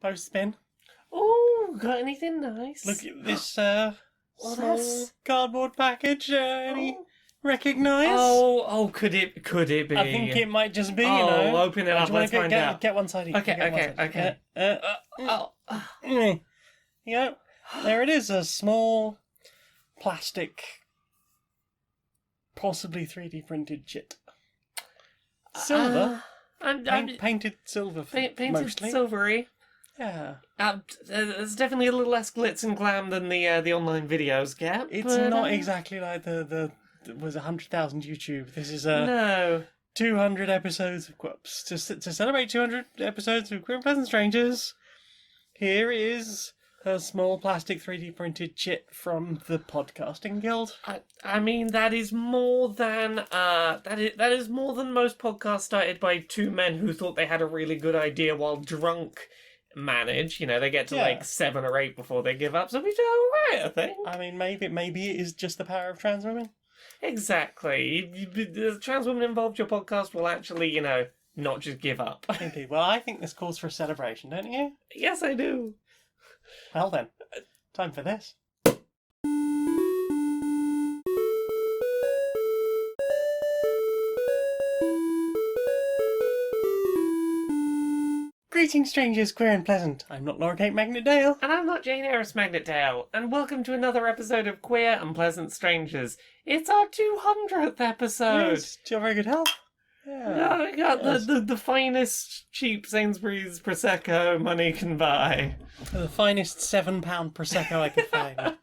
post spin. Oh, got anything nice? Look at this well, small cardboard package. Any recognise? Oh, could it be? I think it might just be, you Oh, know. open it up, let's find out. Get one side each. Okay. You know, there it is, a small plastic, possibly 3D printed chit. Silver. Painted silver, painted mostly. silvery. Yeah. There's definitely a little less glitz and glam than the online videos get. It's not exactly like the was 100,000 YouTube. This is no 200 episodes of Quips. To celebrate 200 episodes of Queer and Pleasant Strangers, here is a small plastic 3D printed chit from the Podcasting Guild. I mean, that is more than that is more than most podcasts started by two men who thought they had a really good idea while drunk manage. You know, they get to like 7 or 8 before they give up, so we do alright, I think. I mean, maybe it is just the power of trans women. Exactly. The trans women involved your podcast will actually, you know, not just give up. Indeed. Well, I think this calls for a celebration, don't you? Yes, I do. Well then, time for this. Greetings, strangers, queer and pleasant. I'm not Laura Kate Magnet-Dale. And I'm not Jane Aerith Magnet-Dale. And welcome to another episode of Queer and Pleasant Strangers. It's our 200th episode. Yes, to your very good health. Yeah. We got the finest cheap Sainsbury's Prosecco money can buy. The finest £7 Prosecco I could find.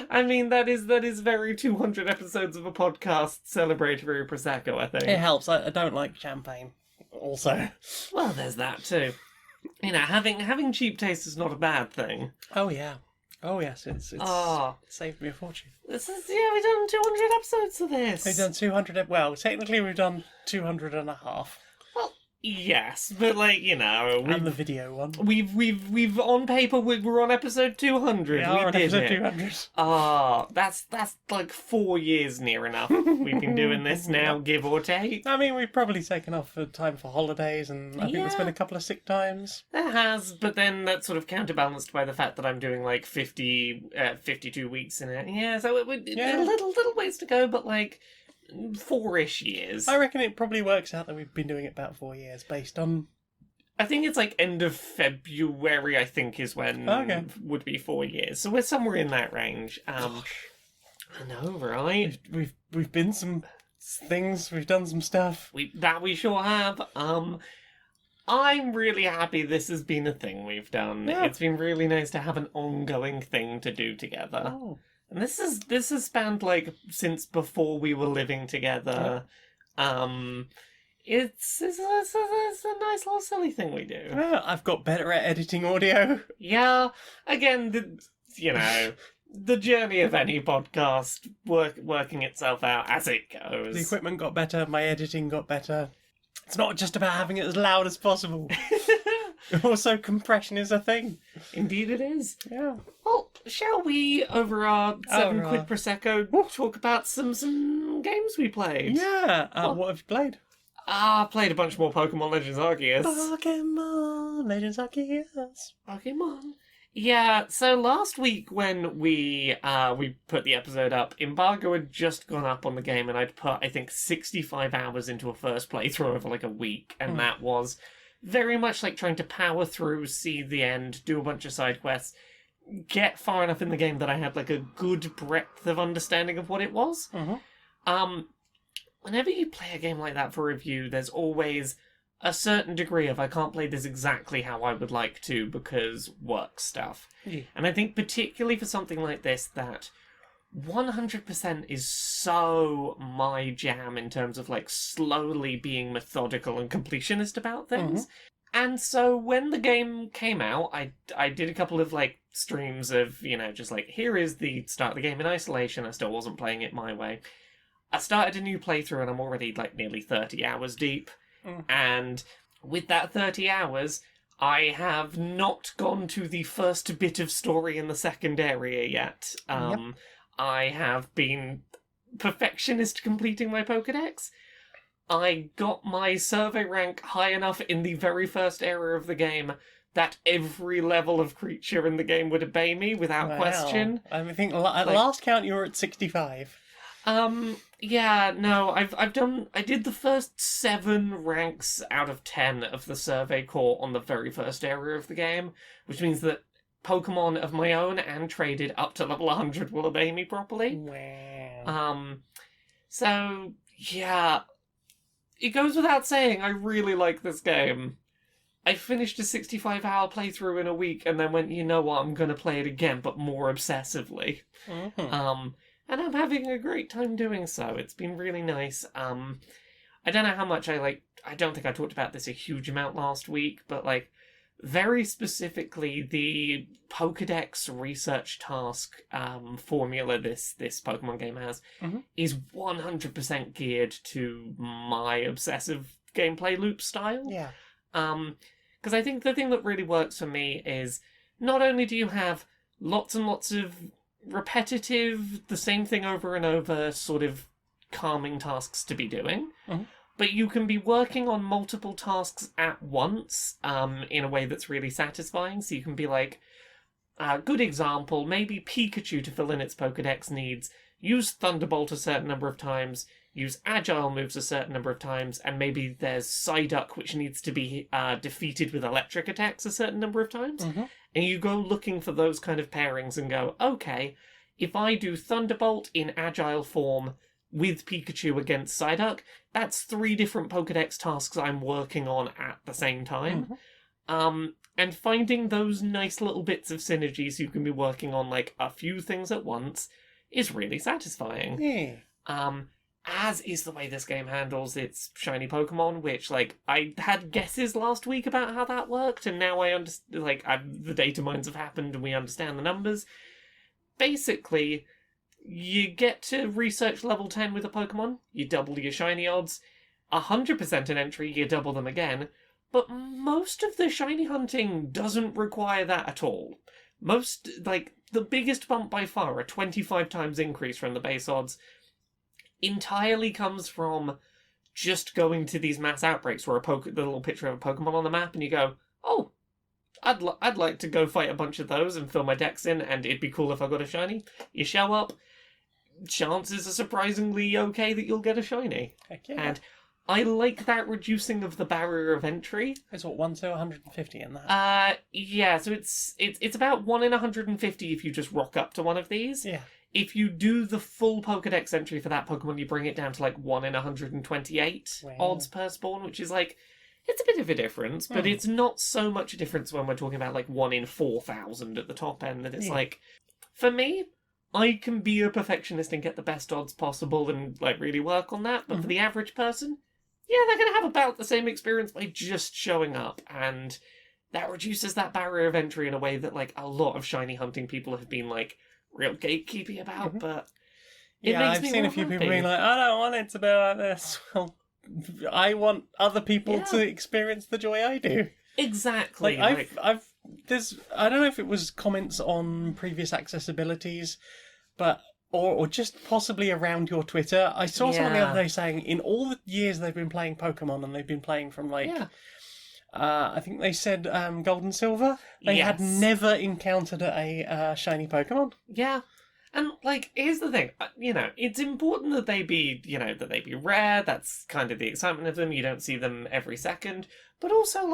I mean, that is very 200 episodes of a podcast celebratory Prosecco, I think. It helps. I don't like champagne. Also. Well, there's that too. You know, having cheap taste is not a bad thing. Oh, yeah. Oh, yes. It's saved me a fortune. We've done 200 episodes of this. We've done 200... Well, technically we've done 200 and a half. Well, yes, but like, you know... And the video one. We've on paper, we're on episode 200. We are on episode 200. That's like 4 years near enough. We've been doing this now, give or take. I mean, we've probably taken off time for holidays, and I think there's been a couple of sick times. There has, but then that's sort of counterbalanced by the fact that I'm doing like 52 weeks in it. Yeah, so a little ways to go, but like 4-ish years. I reckon it probably works out that we've been doing it about 4 years, based on... I think it's like end of February, I think, is when would be 4 years. So we're somewhere in that range. I know, right? We've been some things, we've done some stuff. We sure have. I'm really happy this has been a thing we've done. Yeah. It's been really nice to have an ongoing thing to do together. Oh. And this has spanned like since before we were living together. Yeah. It's a nice little silly thing we do. Well, I've got better at editing audio. Yeah, again, the journey of any podcast working itself out as it goes. The equipment got better, my editing got better. It's not just about having it as loud as possible. Also, compression is a thing. Indeed it is. Yeah. Well, shall we, over our 7 quid Prosecco, talk about some games we played? Yeah. What have you played? I played a bunch more Pokemon Legends Arceus. Pokemon Legends Arceus. Pokemon. Yeah, so last week when we put the episode up, embargo had just gone up on the game, and I'd put, I think, 65 hours into a first playthrough over like a week, and that was very much like trying to power through, see the end, do a bunch of side quests, get far enough in the game that I had like a good breadth of understanding of what it was. Whenever you play a game like that for review, there's always a certain degree of I can't play this exactly how I would like to because work stuff. Yeah. And I think particularly for something like this that 100% is so my jam in terms of like slowly being methodical and completionist about things. And so when the game came out, I did a couple of like streams of, you know, just like, here is the start of the game in isolation. I still wasn't playing it my way. I started a new playthrough and I'm already like nearly 30 hours deep. And with that 30 hours, I have not gone to the first bit of story in the second area yet. I have been perfectionist completing my Pokedex. I got my survey rank high enough in the very first area of the game that every level of creature in the game would obey me without question. I think at last count you were at 65. Yeah, no, I did the first 7 ranks out of 10 of the survey core on the very first area of the game, which means that Pokemon of my own and traded up to level 100 will obey me properly. Wow. So, yeah, it goes without saying, I really like this game. I finished a 65-hour playthrough in a week and then went, you know what, I'm going to play it again, but more obsessively. Mm-hmm. And I'm having a great time doing so. It's been really nice. I don't know how much I don't think I talked about this a huge amount last week, but very specifically, the Pokedex research task formula this Pokemon game has is 100% geared to my obsessive gameplay loop style. Yeah. Because I think the thing that really works for me is not only do you have lots and lots of repetitive, the same thing over and over, sort of calming tasks to be doing, but you can be working on multiple tasks at once in a way that's really satisfying. So you can be good example, maybe Pikachu to fill in its Pokedex needs use Thunderbolt a certain number of times, use Agile moves a certain number of times, and maybe there's Psyduck which needs to be defeated with electric attacks a certain number of times. And you go looking for those kind of pairings and go, okay, if I do Thunderbolt in Agile form with Pikachu against Psyduck, that's 3 different Pokedex tasks I'm working on at the same time. And finding those nice little bits of synergies you can be working on a few things at once is really satisfying. Yeah. As is the way this game handles its shiny Pokemon, which, I had guesses last week about how that worked, and now I understand, the data mines have happened and we understand the numbers. Basically, you get to research level 10 with a Pokemon, you double your shiny odds, 100% an entry, you double them again, but most of the shiny hunting doesn't require that at all. Most, the biggest bump by far, a 25 times increase from the base odds, entirely comes from just going to these mass outbreaks where the little picture of a Pokemon on the map and you go, oh, I'd like to go fight a bunch of those and fill my decks in, and it'd be cool if I got a shiny. You show up, chances are surprisingly okay that you'll get a shiny. Heck yeah. And I like that reducing of the barrier of entry. It's 1 to 150 in that. Yeah, so it's about 1 in 150 if you just rock up to one of these. Yeah. If you do the full Pokedex entry for that Pokemon, you bring it down to 1 in 128 odds per spawn, which is it's a bit of a difference, but it's not so much a difference when we're talking about 1 in 4,000 at the top end, that it's for me, I can be a perfectionist and get the best odds possible and really work on that, but for the average person, yeah, they're going to have about the same experience by just showing up, and that reduces that barrier of entry in a way that a lot of shiny hunting people have been real gatekeepy about, but it makes me I've seen a few people being I don't want it to be like this. Well, I want other people to experience the joy I do. Exactly. I don't know if it was comments on previous accessibilities, but or just possibly around your Twitter. I saw someone the other day saying in all the years they've been playing Pokemon, and they've been playing from I think they said Gold and Silver, they had never encountered a shiny Pokemon. Yeah. And, here's the thing, it's important that they be, that they be rare, that's kind of the excitement of them, you don't see them every second, but also,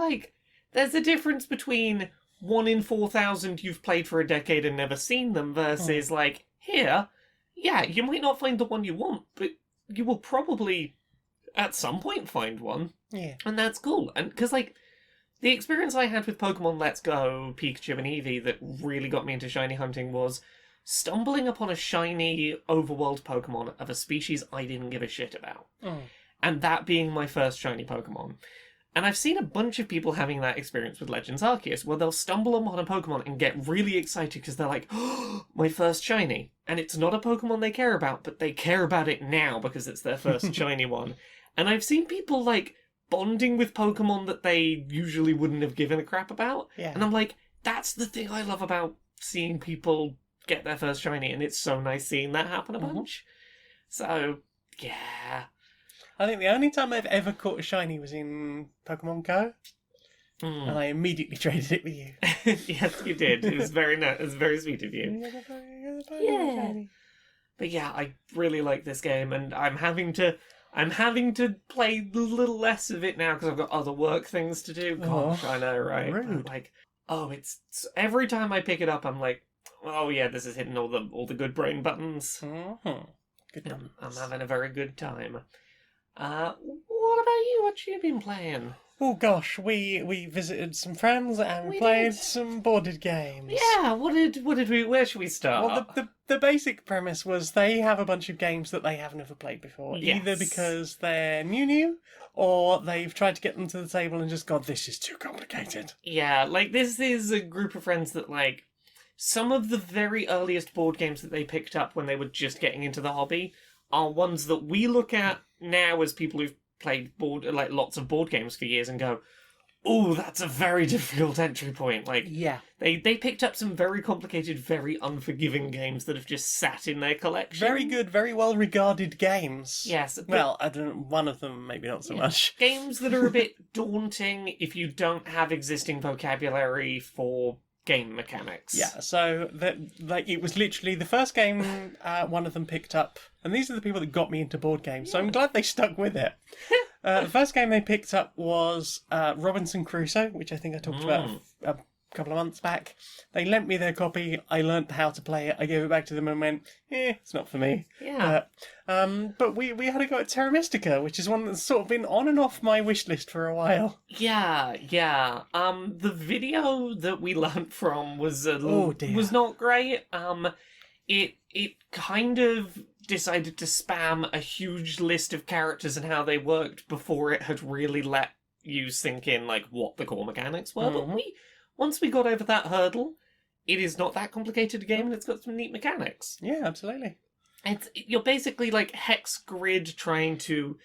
there's a difference between 1 in 4,000 you've played for a decade and never seen them versus, here, yeah, you might not find the one you want, but you will probably, at some point, find one. Yeah. And that's cool, and, because, the experience I had with Pokemon Let's Go, Pikachu and Eevee that really got me into shiny hunting was stumbling upon a shiny overworld Pokemon of a species I didn't give a shit about. And that being my first shiny Pokemon. And I've seen a bunch of people having that experience with Legends Arceus, where they'll stumble upon a Pokemon and get really excited because they're oh, my first shiny. And it's not a Pokemon they care about, but they care about it now because it's their first shiny one. And I've seen people bonding with Pokemon that they usually wouldn't have given a crap about. Yeah. And I'm that's the thing I love about seeing people get their first shiny, and it's so nice seeing that happen a bunch. So, yeah. I think the only time I've ever caught a shiny was in Pokemon Go. and I immediately traded it with you. Yes, you did. It was very nice. It was very sweet of you. Yeah. But yeah, I really like this game, and I'm having to play a little less of it now because I've got other work things to do. Gosh, I know, right? Rude. Like, it's every time I pick it up, I'm like, oh yeah, this is hitting all the good brain buttons. Good buttons. I'm having a very good time. What about you? What you been playing? Oh gosh, we visited some friends and We played did. some boarded games. Yeah, what did we? Where should we start? Well, the basic premise was they have a bunch of games that they have never played before, either Yes. because they're new, or they've tried to get them to the table and just gone, this is too complicated. Yeah, like this is a group of friends that like some of the very earliest board games that they picked up when they were just getting into the hobby are ones that we look at now as people who've played lots of board games for years and go, oh, that's a very difficult entry point. Like, Yeah. they picked up some very complicated, very unforgiving games that have just sat in their collection. Very good, very well regarded games. Yes. But Well, I don't know, one of them maybe not so much. games that are a bit daunting if you don't have existing vocabulary for game mechanics. Yeah, so it was literally the first game one of them picked up, and these are the people that got me into board games, so I'm glad they stuck with it. The first game they picked up was Robinson Crusoe, which I think I talked about a couple of months back. They lent me their copy, I learnt how to play it, I gave it back to them and went, it's not for me. Yeah. But we had a go at Terra Mystica, which is one that's sort of been on and off my wish list for a while. Yeah. The video that we learnt from was dear. was not great. It kind of decided to spam a huge list of characters and how they worked before it had really let you sink in like what the core mechanics were. But once we got over that hurdle, it is not that complicated a game, and it's got some neat mechanics. Yeah, absolutely. You're basically like hex grid trying to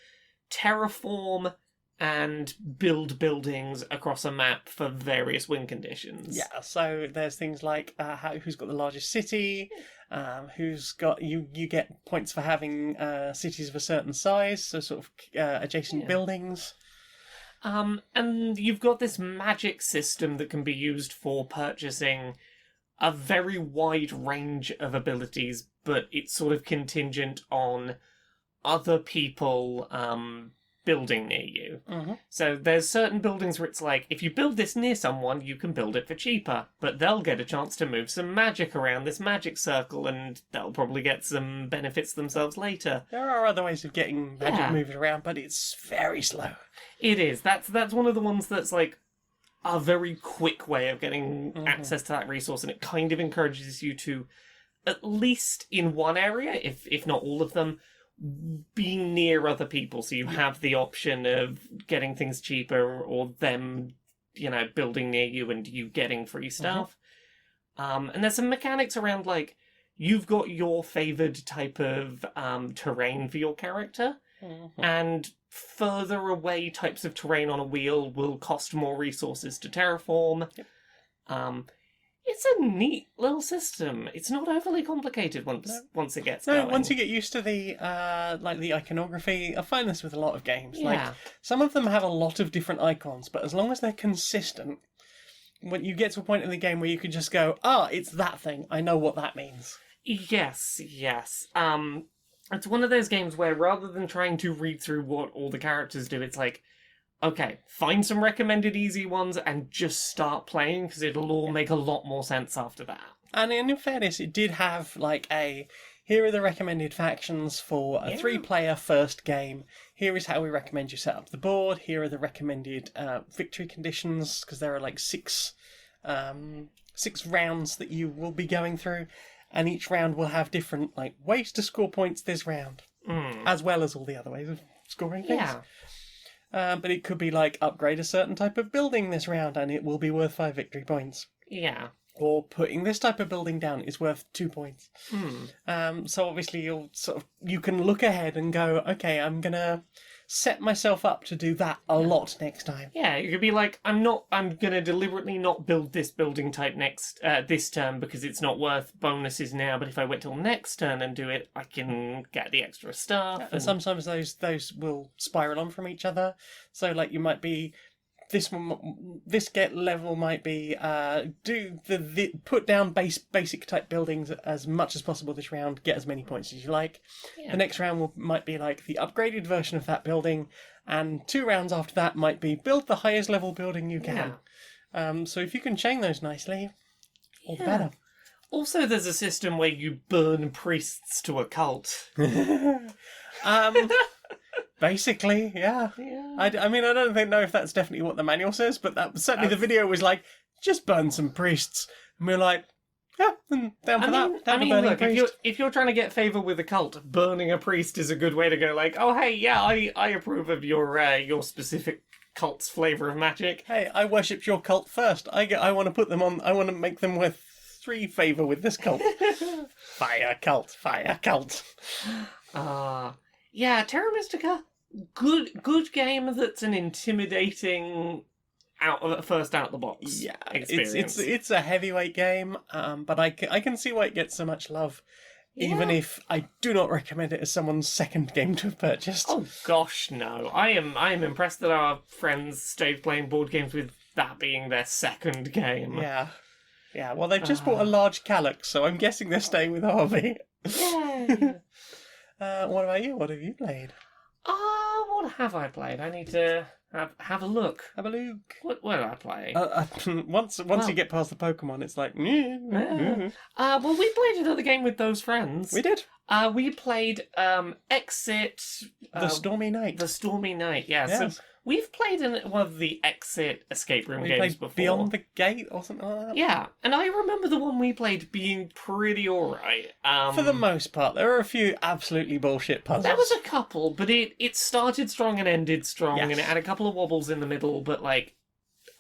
terraform and build buildings across a map for various wind conditions. Yeah, so there's things like who's got the largest city, who's got you get points for having cities of a certain size, so sort of adjacent buildings. And you've got this magic system that can be used for purchasing a very wide range of abilities, but it's sort of contingent on other people building near you. So there's certain buildings where it's like, if you build this near someone, you can build it for cheaper, but they'll get a chance to move some magic around this magic circle, and they'll probably get some benefits themselves later. There are other ways of getting magic Yeah. moved around, but it's very slow. It is. That's one of the ones that's like a very quick way of getting access to that resource, and it kind of encourages you to, at least in one area, if not all of them, be near other people, so you have the option of getting things cheaper or them, building near you and you getting free stuff. And there's some mechanics around, like, you've got your favoured type of terrain for your character, and further away types of terrain on a wheel will cost more resources to terraform. It's a neat little system. It's not overly complicated once it gets going. Once you get used to the the iconography, I find this with a lot of games. Yeah. Like some of them have a lot of different icons, but as long as they're consistent, when you get to a point in the game where you can just go, it's that thing, I know what that means. Yes. It's one of those games where rather than trying to read through what all the characters do, it's like, okay, find some recommended easy ones and just start playing, because it'll all make a lot more sense after that. And in fairness, it did have here are the recommended factions for a 3-player first game. Here is how we recommend you set up the board. Here are the recommended victory conditions, because there are like six rounds that you will be going through, and each round will have different ways to score points this round, as well as all the other ways of scoring things. Yeah. But it could be upgrade a certain type of building this round and it will be worth 5 victory points. Yeah. Or putting this type of building down is worth 2 points. So obviously you can look ahead and go, okay, I'm gonna set myself up to do that a lot next time. Yeah, you could be like, I'm gonna deliberately not build this building type this turn because it's not worth bonuses now, but if I wait till next turn and do it, I can get the extra stuff. And sometimes those will spiral on from each other. So you might be this get level might be do the put down basic type buildings as much as possible this round, get as many points as you like. Yeah. The next round might be like the upgraded version of that building, and 2 rounds after that might be build the highest level building you can. So if you can chain those nicely, all the better. Also, there's a system where you burn priests to a cult. Basically, yeah. I mean, I don't know if that's definitely what the manual says, but that certainly the video was like, just burn some priests. And we were like, yeah, down for that. Down for burning look, a priest. if you're trying to get favour with a cult, burning a priest is a good way to go. Like, oh hey, yeah, I approve of your specific cult's flavour of magic. Hey, I worshipped your cult first. I want to put them on. I want to make them with 3 favour with this cult. Fire cult. Yeah, Terra Mystica, good game that's an intimidating first out the box experience. It's a heavyweight game, but I can see why it gets so much love, even if I do not recommend it as someone's second game to have purchased. Oh gosh, no! I am impressed that our friends stayed playing board games with that being their second game. Yeah. Well, they've just bought a large Calyx, so I'm guessing they're staying with the hobby. Yay! What about you? What have you played? What have I played? I need to have a look. Have a look. What did I play? Once you get past the Pokemon, it's like. Well, we played another game with those friends. We did. We played Exit. The Stormy Night. The Stormy Night. Yeah. Yes. So we've played in one of the Exit escape room games before. Beyond the Gate or something like that. Yeah, and I remember the one we played being pretty alright. For the most part, there are a few absolutely bullshit puzzles. There was a couple, but it started strong and ended strong, Yes. and it had a couple of wobbles in the middle, but like,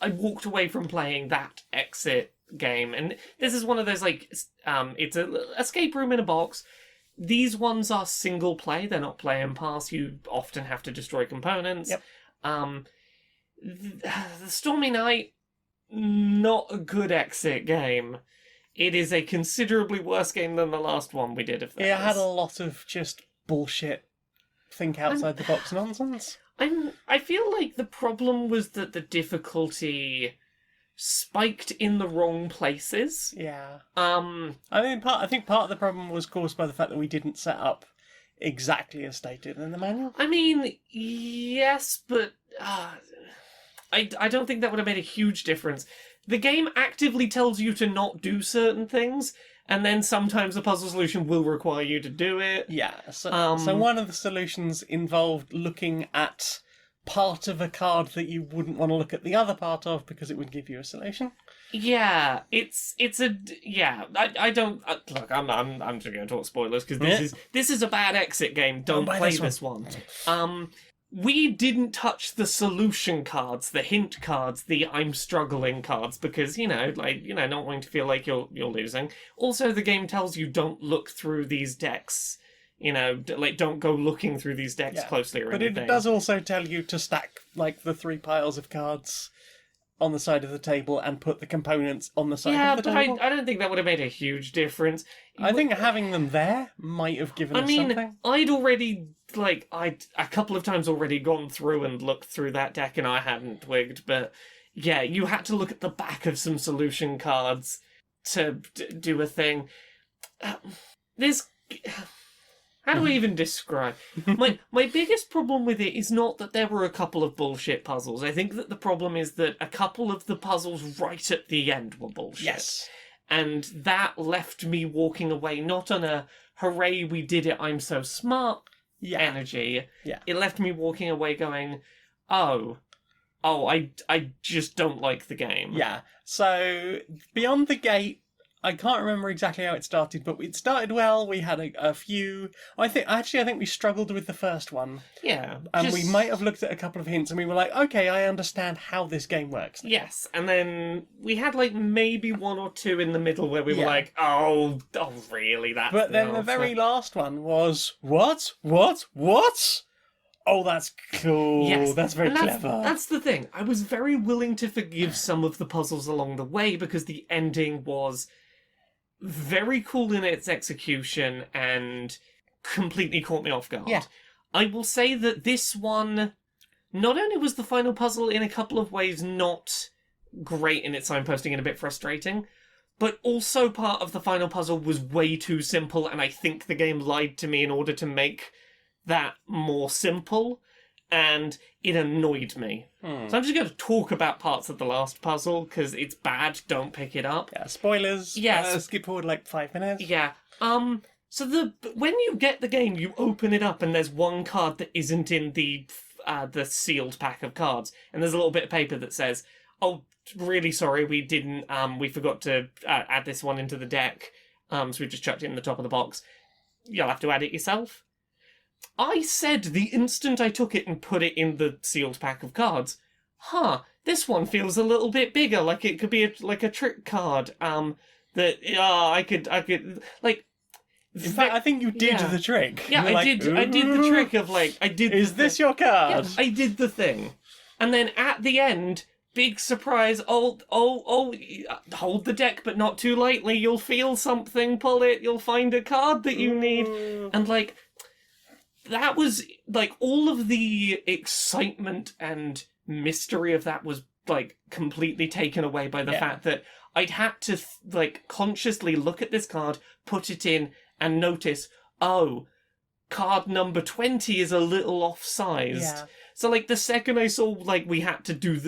I walked away from playing that Exit game, and this is one of those, like, it's a escape room in a box. These ones are single play, they're not play and pass, you often have to destroy components. Yep. The Stormy Night, not a good Exit game. It is a considerably worse game than the last one we did of theirs. It had a lot of just bullshit, think outside the box nonsense. I feel like the problem was that the difficulty spiked in the wrong places. Yeah. I think part of the problem was caused by the fact that we didn't set up exactly as stated in the manual. I mean, yes, but I don't think that would have made a huge difference. The game actively tells you to not do certain things, and then sometimes a puzzle solution will require you to do it. Yeah, so one of the solutions involved looking at part of a card that you wouldn't want to look at the other part of because it would give you a solution. Yeah, I don't look. I'm just going to talk spoilers because this is a bad Exit game. Don't play this one. We didn't touch the solution cards, the hint cards, the I'm struggling cards because not wanting to feel like you're losing. Also, the game tells you don't look through these decks. Don't go looking through these decks closely or anything. But it does also tell you to stack like the 3 piles of cards on the side of the table and put the components on the side of the table. Yeah, but I don't think that would have made a huge difference. I think having them there might have given us something. I'd already, I'd a couple of times already gone through and looked through that deck and I hadn't twigged, but yeah, you had to look at the back of some solution cards to do a thing. How do I even describe? My biggest problem with it is not that there were a couple of bullshit puzzles. I think that the problem is that a couple of the puzzles right at the end were bullshit. Yes. And that left me walking away not on a hooray, we did it, I'm so smart energy. Yeah. It left me walking away going, I just don't like the game. Yeah. So, Beyond the Gate, I can't remember exactly how it started, but it started well. We had a few. I think we struggled with the first one. Yeah. And we might have looked at a couple of hints and we were like, okay, I understand how this game works now. Yes, and then we had maybe 1 or 2 in the middle where we were like, oh, really? But then the very last one was, what? Oh, that's cool. Yes. That's very clever. That's the thing. I was very willing to forgive some of the puzzles along the way because the ending was very cool in its execution and completely caught me off guard. Yeah. I will say that this one, not only was the final puzzle in a couple of ways not great in its signposting and a bit frustrating, but also part of the final puzzle was way too simple, and I think the game lied to me in order to make that more simple, and it annoyed me. So I'm just going to talk about parts of the last puzzle, because it's bad, don't pick it up. Yeah, spoilers. Yes. Skip forward like 5 minutes. Yeah. So when you get the game, you open it up, and there's one card that isn't in the sealed pack of cards, and there's a little bit of paper that says, "Oh, really sorry, we forgot to add this one into the deck, so we just chucked it in the top of the box. You'll have to add it yourself." I said the instant I took it and put it in the sealed pack of cards, this one feels a little bit bigger, like it could be a trick card, I could, like... In fact, I think you did the trick. Yeah, I did the trick of, like, Is this your card? Yeah, I did the thing. And then at the end... Big surprise, hold the deck, but not too lightly, you'll feel something, pull it, you'll find a card that you need. And, like, that was, like, all of the excitement and mystery of that was, like, completely taken away by the fact that I'd had to, consciously look at this card, put it in, and notice, card number 20 is a little off-sized. Yeah. So, like, the second I saw, like, we had to do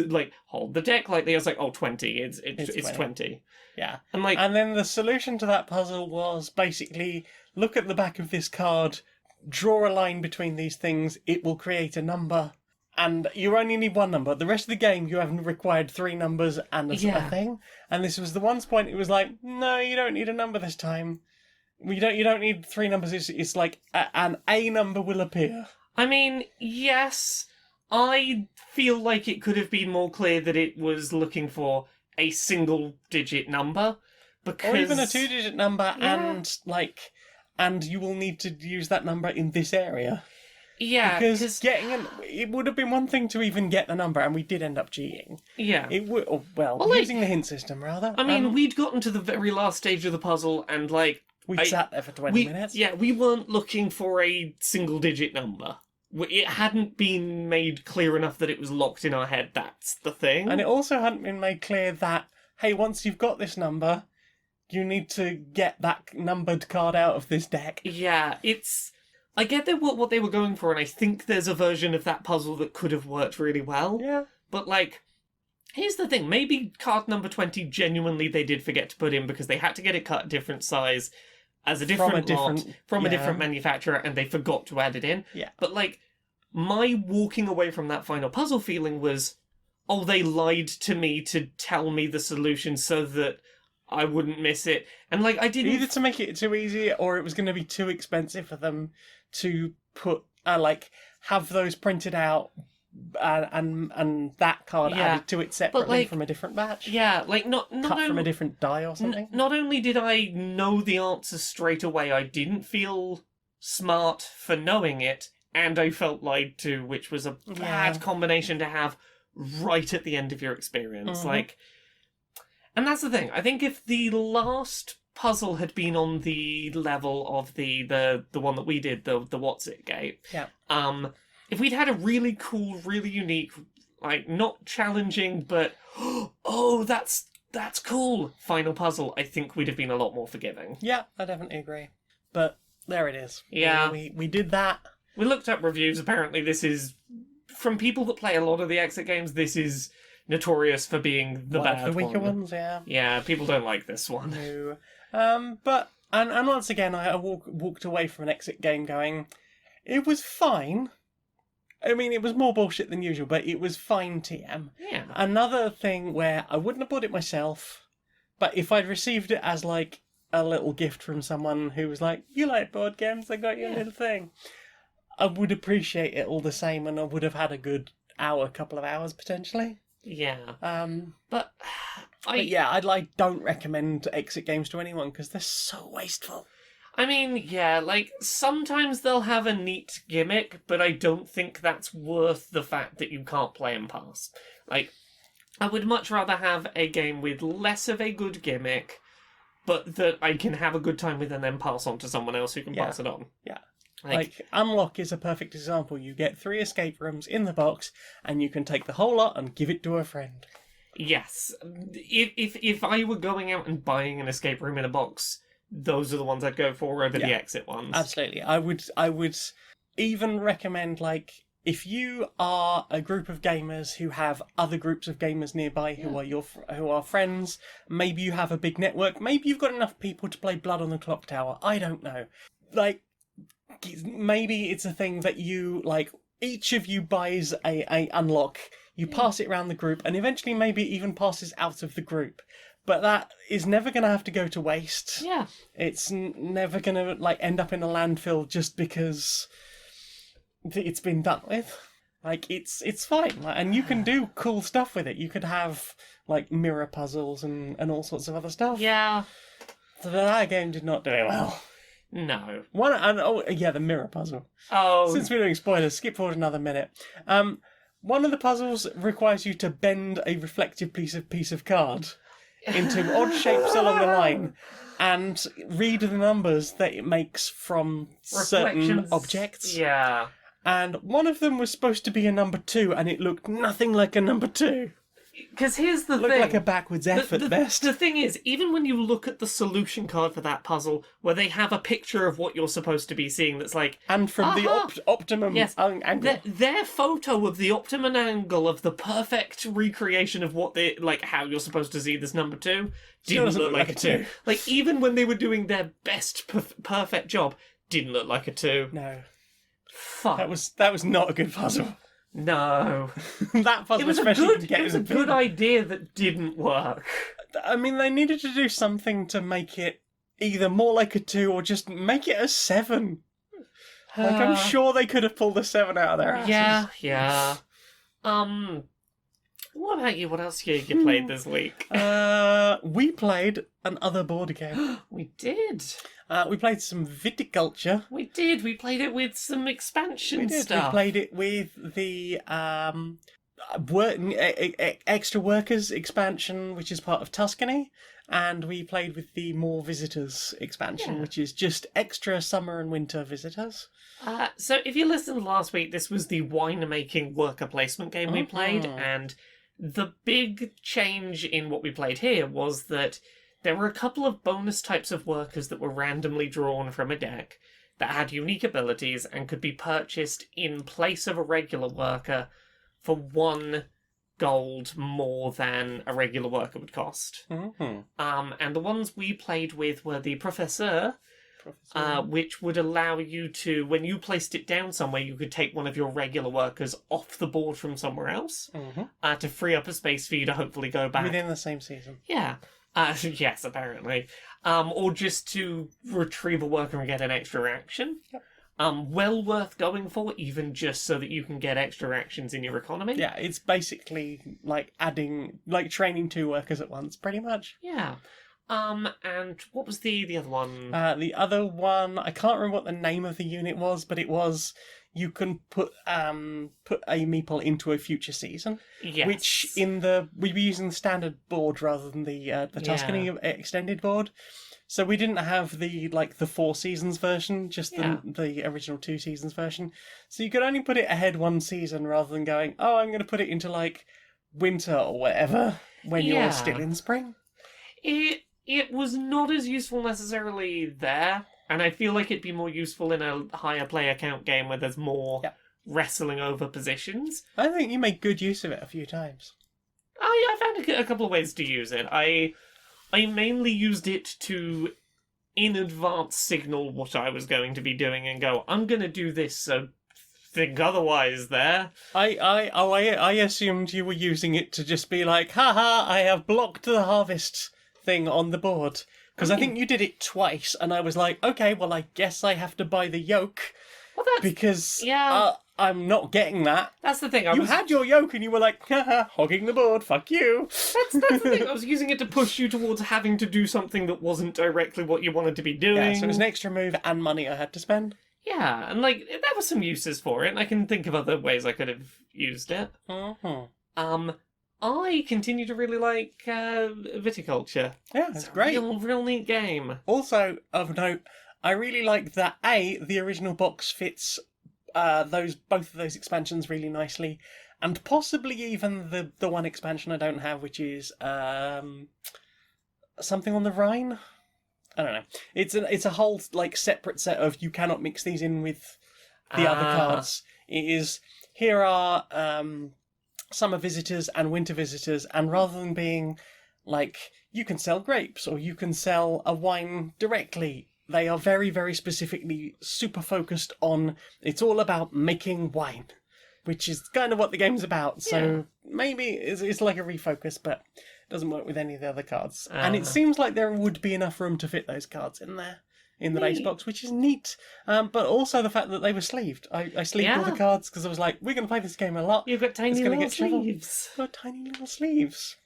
hold the deck lightly, I was like, 20, it's 20. Yeah. And then the solution to that puzzle was basically look at the back of this card, draw a line between these things, it will create a number, and you only need one number. The rest of the game, you haven't required 3 numbers and a thing. And this was the one point it was like, no, you don't need a number this time. You don't need 3 numbers, it's like an A number will appear. I mean, yes... I feel like it could have been more clear that it was looking for a single-digit number, because... Or even a 2-digit number, and you will need to use that number in this area. Yeah, because it would have been one thing to even get the number, and we did end up cheating. Yeah. It would, using the hint system, rather. I mean, we'd gotten to the very last stage of the puzzle, and, like... We sat there for 20 minutes. Yeah, we weren't looking for a single-digit number. It hadn't been made clear enough that it was locked in our head, that's the thing. And it also hadn't been made clear that, hey, once you've got this number, you need to get that numbered card out of this deck. Yeah, I get what they were going for, and I think there's a version of that puzzle that could have worked really well. Yeah. But, like, here's the thing, maybe card number 20 genuinely they did forget to put in because they had to get it cut a different size, as a different lot, from a different manufacturer, and they forgot to add it in. Yeah. But, like, my walking away from that final puzzle feeling was, they lied to me to tell me the solution so that I wouldn't miss it. And, like, I didn't... Either to make it too easy, or it was going to be too expensive for them to put, have those printed out, and that card added to it separately from a different batch. Yeah, like not from a different die or something. Not only did I know the answer straight away, I didn't feel smart for knowing it, and I felt lied to, which was a bad combination to have right at the end of your experience. Mm-hmm. And that's the thing. I think if the last puzzle had been on the level of the one that we did, the What's It Gate. Yeah. If we'd had a really cool, really unique, like, not challenging, but, that's cool final puzzle, I think we'd have been a lot more forgiving. Yeah, I definitely agree. But there it is. Yeah. We did that. We looked up reviews. Apparently this is, from people that play a lot of the Exit games, this is notorious for being the bad one. The weaker ones, yeah. Yeah, people don't like this one. No. But once again, I walked away from an Exit game going, it was fine. I mean, it was more bullshit than usual, but it was fine TM. Yeah. Another thing where I wouldn't have bought it myself, but if I'd received it as, like, a little gift from someone who was like, you like board games, I got you a little thing, I would appreciate it all the same, and I would have had a good couple of hours, potentially. Yeah. But yeah, I don't recommend Exit games to anyone, because they're so wasteful. I mean, yeah, like, sometimes they'll have a neat gimmick, but I don't think that's worth the fact that you can't play and pass. Like, I would much rather have a game with less of a good gimmick, but that I can have a good time with and then pass on to someone else who can pass it on. Yeah. Like, Unlock is a perfect example. You get 3 escape rooms in the box, and you can take the whole lot and give it to a friend. Yes. If I were going out and buying an escape room in a box, those are the ones I'd go for over the exit ones. Absolutely. I would even recommend, like, if you are a group of gamers who have other groups of gamers nearby who are friends, maybe you have a big network, maybe you've got enough people to play Blood on the Clock Tower, I don't know. Like, maybe it's a thing that you, like, each of you buys a unlock, you pass it around the group, and eventually maybe it even passes out of the group. But that is never going to have to go to waste. Yeah. It's never going to, like, end up in a landfill just because it's been done with. Like, it's fine. Like, and you can do cool stuff with it. You could have, like, mirror puzzles and all sorts of other stuff. Yeah. So that game did not do it well. No. The mirror puzzle. Oh. Since we're doing spoilers, skip forward another minute. One of the puzzles requires you to bend a reflective piece of card into odd shapes along the line and read the numbers that it makes from certain objects. Yeah. And one of them was supposed to be a number 2, and it looked nothing like a number 2. Because here's the thing. Looked like a backwards F at best. The thing is, even when you look at the solution card for that puzzle, where they have a picture of what you're supposed to be seeing that's like... And from the optimum angle. Their photo of the optimum angle of the perfect recreation of what they... Like, how you're supposed to see this number 2 didn't look like a 2. Like, even when they were doing their best perfect job, didn't look like a 2. No. Fuck. That was not a good puzzle. No. That puzzle It was a good idea that didn't work. I mean, they needed to do something to make it either more like a 2 or just make it a 7. Like, I'm sure they could have pulled a 7 out of their asses. Yeah. What about you? What else you played this week? We played another board game. We did. We played some Viticulture. We did. We played it with some expansion stuff. We played it with the Extra Workers expansion, which is part of Tuscany. And we played with the More Visitors expansion, which is just extra summer and winter visitors. So if you listened last week, this was the winemaking worker placement game we played. And the big change in what we played here was that there were a couple of bonus types of workers that were randomly drawn from a deck that had unique abilities and could be purchased in place of a regular worker for 1 gold more than a regular worker would cost. And the ones we played with were the Professeur, which would allow you to, when you placed it down somewhere, you could take one of your regular workers off the board from somewhere else to free up a space for you to hopefully go back. Within the same season. Yeah. Yes, apparently. Or just to retrieve a worker and get an extra action. Yep. Well worth going for, even just so that you can get extra actions in your economy. Yeah, it's basically like training 2 workers at once, pretty much. Yeah. And what was the other one? The other one, I can't remember what the name of the unit was, but it was you can put a meeple into a future season. Yes. Which we'd be using the standard board rather than the Tuscany extended board. So we didn't have the 4 seasons version, just the original 2 seasons version. So you could only put it ahead 1 season rather than going, I'm going to put it into winter or whatever when you're still in spring. It was not as useful necessarily there, and I feel like it'd be more useful in a higher player count game where there's more wrestling over positions. I think you made good use of it a few times. I found a couple of ways to use it. I mainly used it to, in advance, signal what I was going to be doing and go, I'm going to do this, so think otherwise there. I assumed you were using it to just be like, haha, I have blocked the harvest thing on the board. Because I think you did it twice, and I was like, okay, well, I guess I have to buy the yoke. Well, because I'm not getting that. That's the thing. You had your yoke, and you were like, haha, hogging the board, fuck you. That's the thing. I was using it to push you towards having to do something that wasn't directly what you wanted to be doing. Yeah, so it was an extra move and money I had to spend. Yeah, and there were some uses for it, and I can think of other ways I could have used it. I continue to really like Viticulture. Yeah, it's great. Real neat game. Also, of note, I really like that the original box fits both of those expansions really nicely, and possibly even the one expansion I don't have, which is something on the Rhine. I don't know. It's a whole like separate set of you cannot mix these in with the other cards. It is here are summer visitors and winter visitors, and rather than being like you can sell grapes or you can sell a wine directly, they are very, very specifically super focused on it's all about making wine, which is kind of what the game's about. So maybe it's like a refocus, but it doesn't work with any of the other cards. And it seems like there would be enough room to fit those cards in there. In the base box, which is neat, but also the fact that they were sleeved. I sleeved all the cards because I was like, we're going to play this game a lot. You've got tiny little sleeves. Got tiny little sleeves.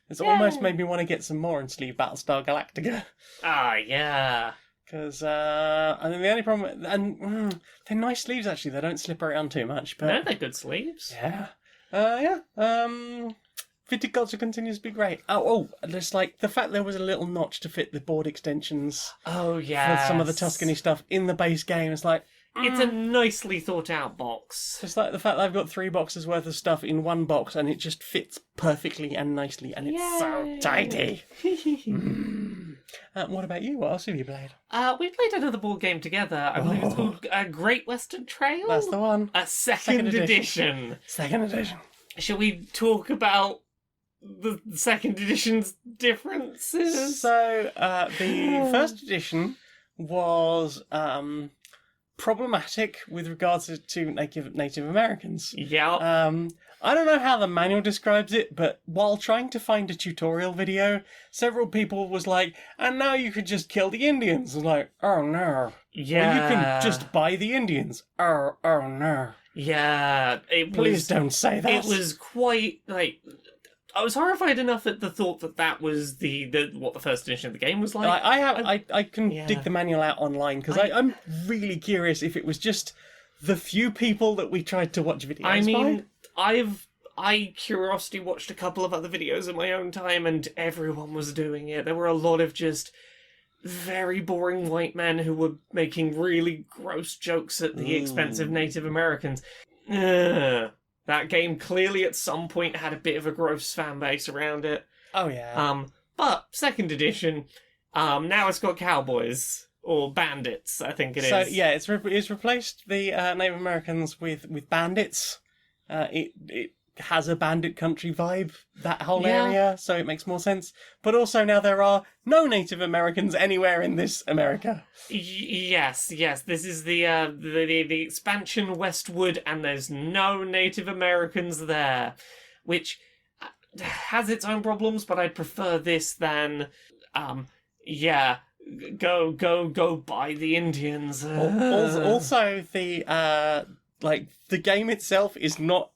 It's almost made me want to get some more and sleeve Battlestar Galactica. Ah, yeah. Because I think the only problem, and they're nice sleeves actually. They don't slip around too much. But No, they're good sleeves. Yeah. Viticulture continues to be great. There's like the fact there was a little notch to fit the board extensions. Oh, yeah. For some of the Tuscany stuff in the base game. It's like it's a nicely thought out box. Just like the fact that I've got 3 boxes worth of stuff in one box and it just fits perfectly and nicely and it's so tidy. What about you? What else have you played? We played another board game together. I believe it's called Great Western Trail. That's the one. A second edition. Second edition. Shall we talk about the second edition's differences? So, the first edition was problematic with regards to Native Americans. Yeah. I don't know how the manual describes it, but while trying to find a tutorial video, several people was like, and now you could just kill the Indians. I was like, oh no. Yeah. Or you can just buy the Indians. Oh no. Yeah. Please don't say that. It was quite, like... I was horrified enough at the thought that was what the first edition of the game was like. I can dig the manual out online, because I'm really curious if it was just the few people that we tried to watch videos I mean, by. I curiosity watched a couple of other videos in my own time, and everyone was doing it. There were a lot of just very boring white men who were making really gross jokes at the expense of Native Americans. That game clearly at some point had a bit of a gross fan base around it. Oh yeah. But second edition, now it's got cowboys or bandits, I think it is. So yeah, it's replaced the Native Americans with bandits. It has a bandit country vibe, that whole area, so it makes more sense. But also now there are no Native Americans anywhere in this America. Yes. This is the expansion westward, and there's no Native Americans there, which has its own problems. But I'd prefer this than, go buy the Indians. Also, the game itself is not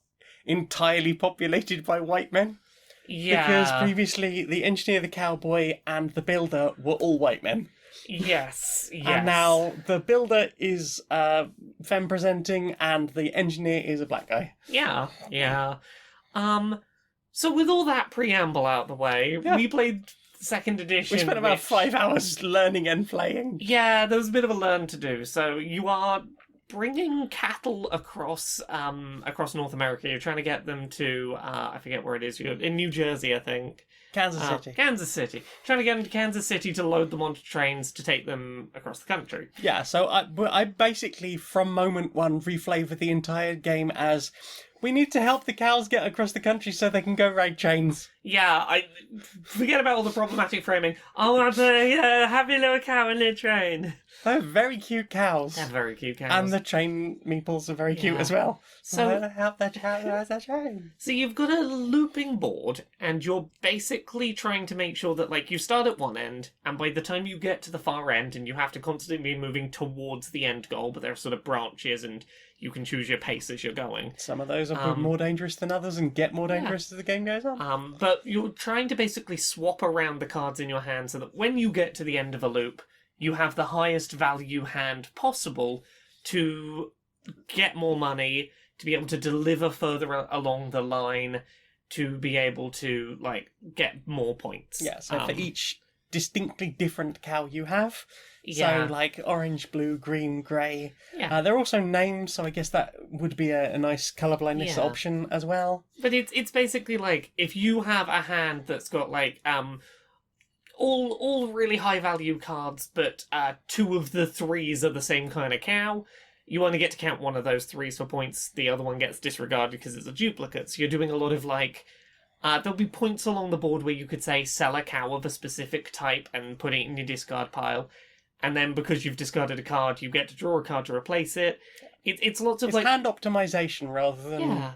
entirely populated by white men. Yeah. Because previously the engineer, the cowboy, and the builder were all white men. Yes. And now the builder is femme presenting and the engineer is a black guy. Yeah. So with all that preamble out the way, we played second edition. We spent about 5 hours learning and playing. Yeah, there was a bit of a learn to do. So you are bringing cattle across North America. You're trying to get them to I forget where it is. You're in New Jersey, I think. Kansas City. Trying to get them to Kansas City to load them onto trains to take them across the country. Yeah, so I basically, from moment one, reflavoured the entire game as we need to help the cows get across the country so they can go ride trains. Yeah, I forget about all the problematic framing. I want to have your little cow in the train. They're very cute cows. They're very cute cows. And the train meeples are very cute as well. So help the cow ride the train. So you've got a looping board, and you're basically trying to make sure that, like, you start at one end, and by the time you get to the far end, and you have to constantly be moving towards the end goal, but there are sort of branches, and you can choose your pace as you're going. Some of those are more dangerous than others and get more dangerous as the game goes on. But you're trying to basically swap around the cards in your hand so that when you get to the end of a loop, you have the highest value hand possible to get more money, to be able to deliver further along the line, to be able to, like, get more points. Yeah, so for each distinctly different cow you have. Yeah. So, like, orange, blue, green, grey. Yeah. They're also named, so I guess that would be a nice colour blindness option as well. But it's basically like, if you have a hand that's got, like, all really high value cards, but 2 of the 3s are the same kind of cow, you only get to count one of those 3s for points, the other one gets disregarded because it's a duplicate. So you're doing a lot of, like, there'll be points along the board where you could say, sell a cow of a specific type and put it in your discard pile. And then because you've discarded a card, you get to draw a card to replace it. It's lots of, It's like, hand optimization rather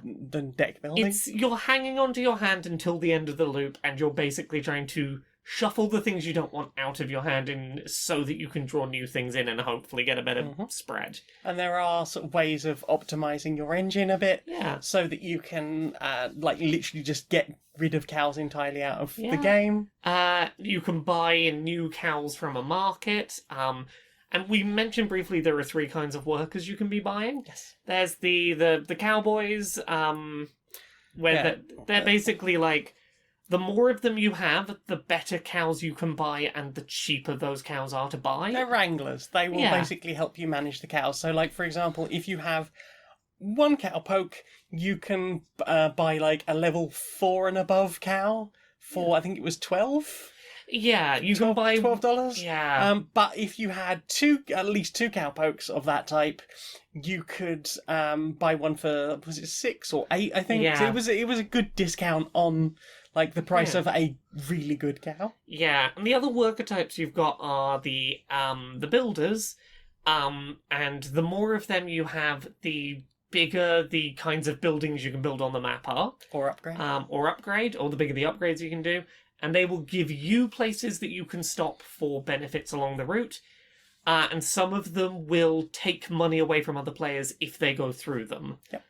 than deck building. You're hanging onto your hand until the end of the loop, and you're basically trying to shuffle the things you don't want out of your hand in so that you can draw new things in and hopefully get a better spread. And there are sort of ways of optimizing your engine a bit, Yeah. so that you can like literally just get rid of cows entirely out of the game. You can buy new cows from a market. And we mentioned briefly there are 3 kinds of workers you can be buying. Yes. There's the cowboys, where they're basically like, the more of them you have, the better cows you can buy, and the cheaper those cows are to buy. They're wranglers. They will basically help you manage the cows. So, like, for example, if you have 1 cowpoke, you can buy, like, a level 4 and above cow for, I think it was 12? Yeah, you can buy $12. Yeah. But if you had at least 2 cowpokes of that type, you could buy one for, was it 6 or 8? I think Yeah. it was a good discount on, like, the price of a really good cow. Yeah, and the other worker types you've got are the builders, and the more of them you have, the bigger the kinds of buildings you can build on the map are. Or upgrade. Or the bigger the upgrades you can do. And they will give you places that you can stop for benefits along the route. And some of them will take money away from other players if they go through them. Yep.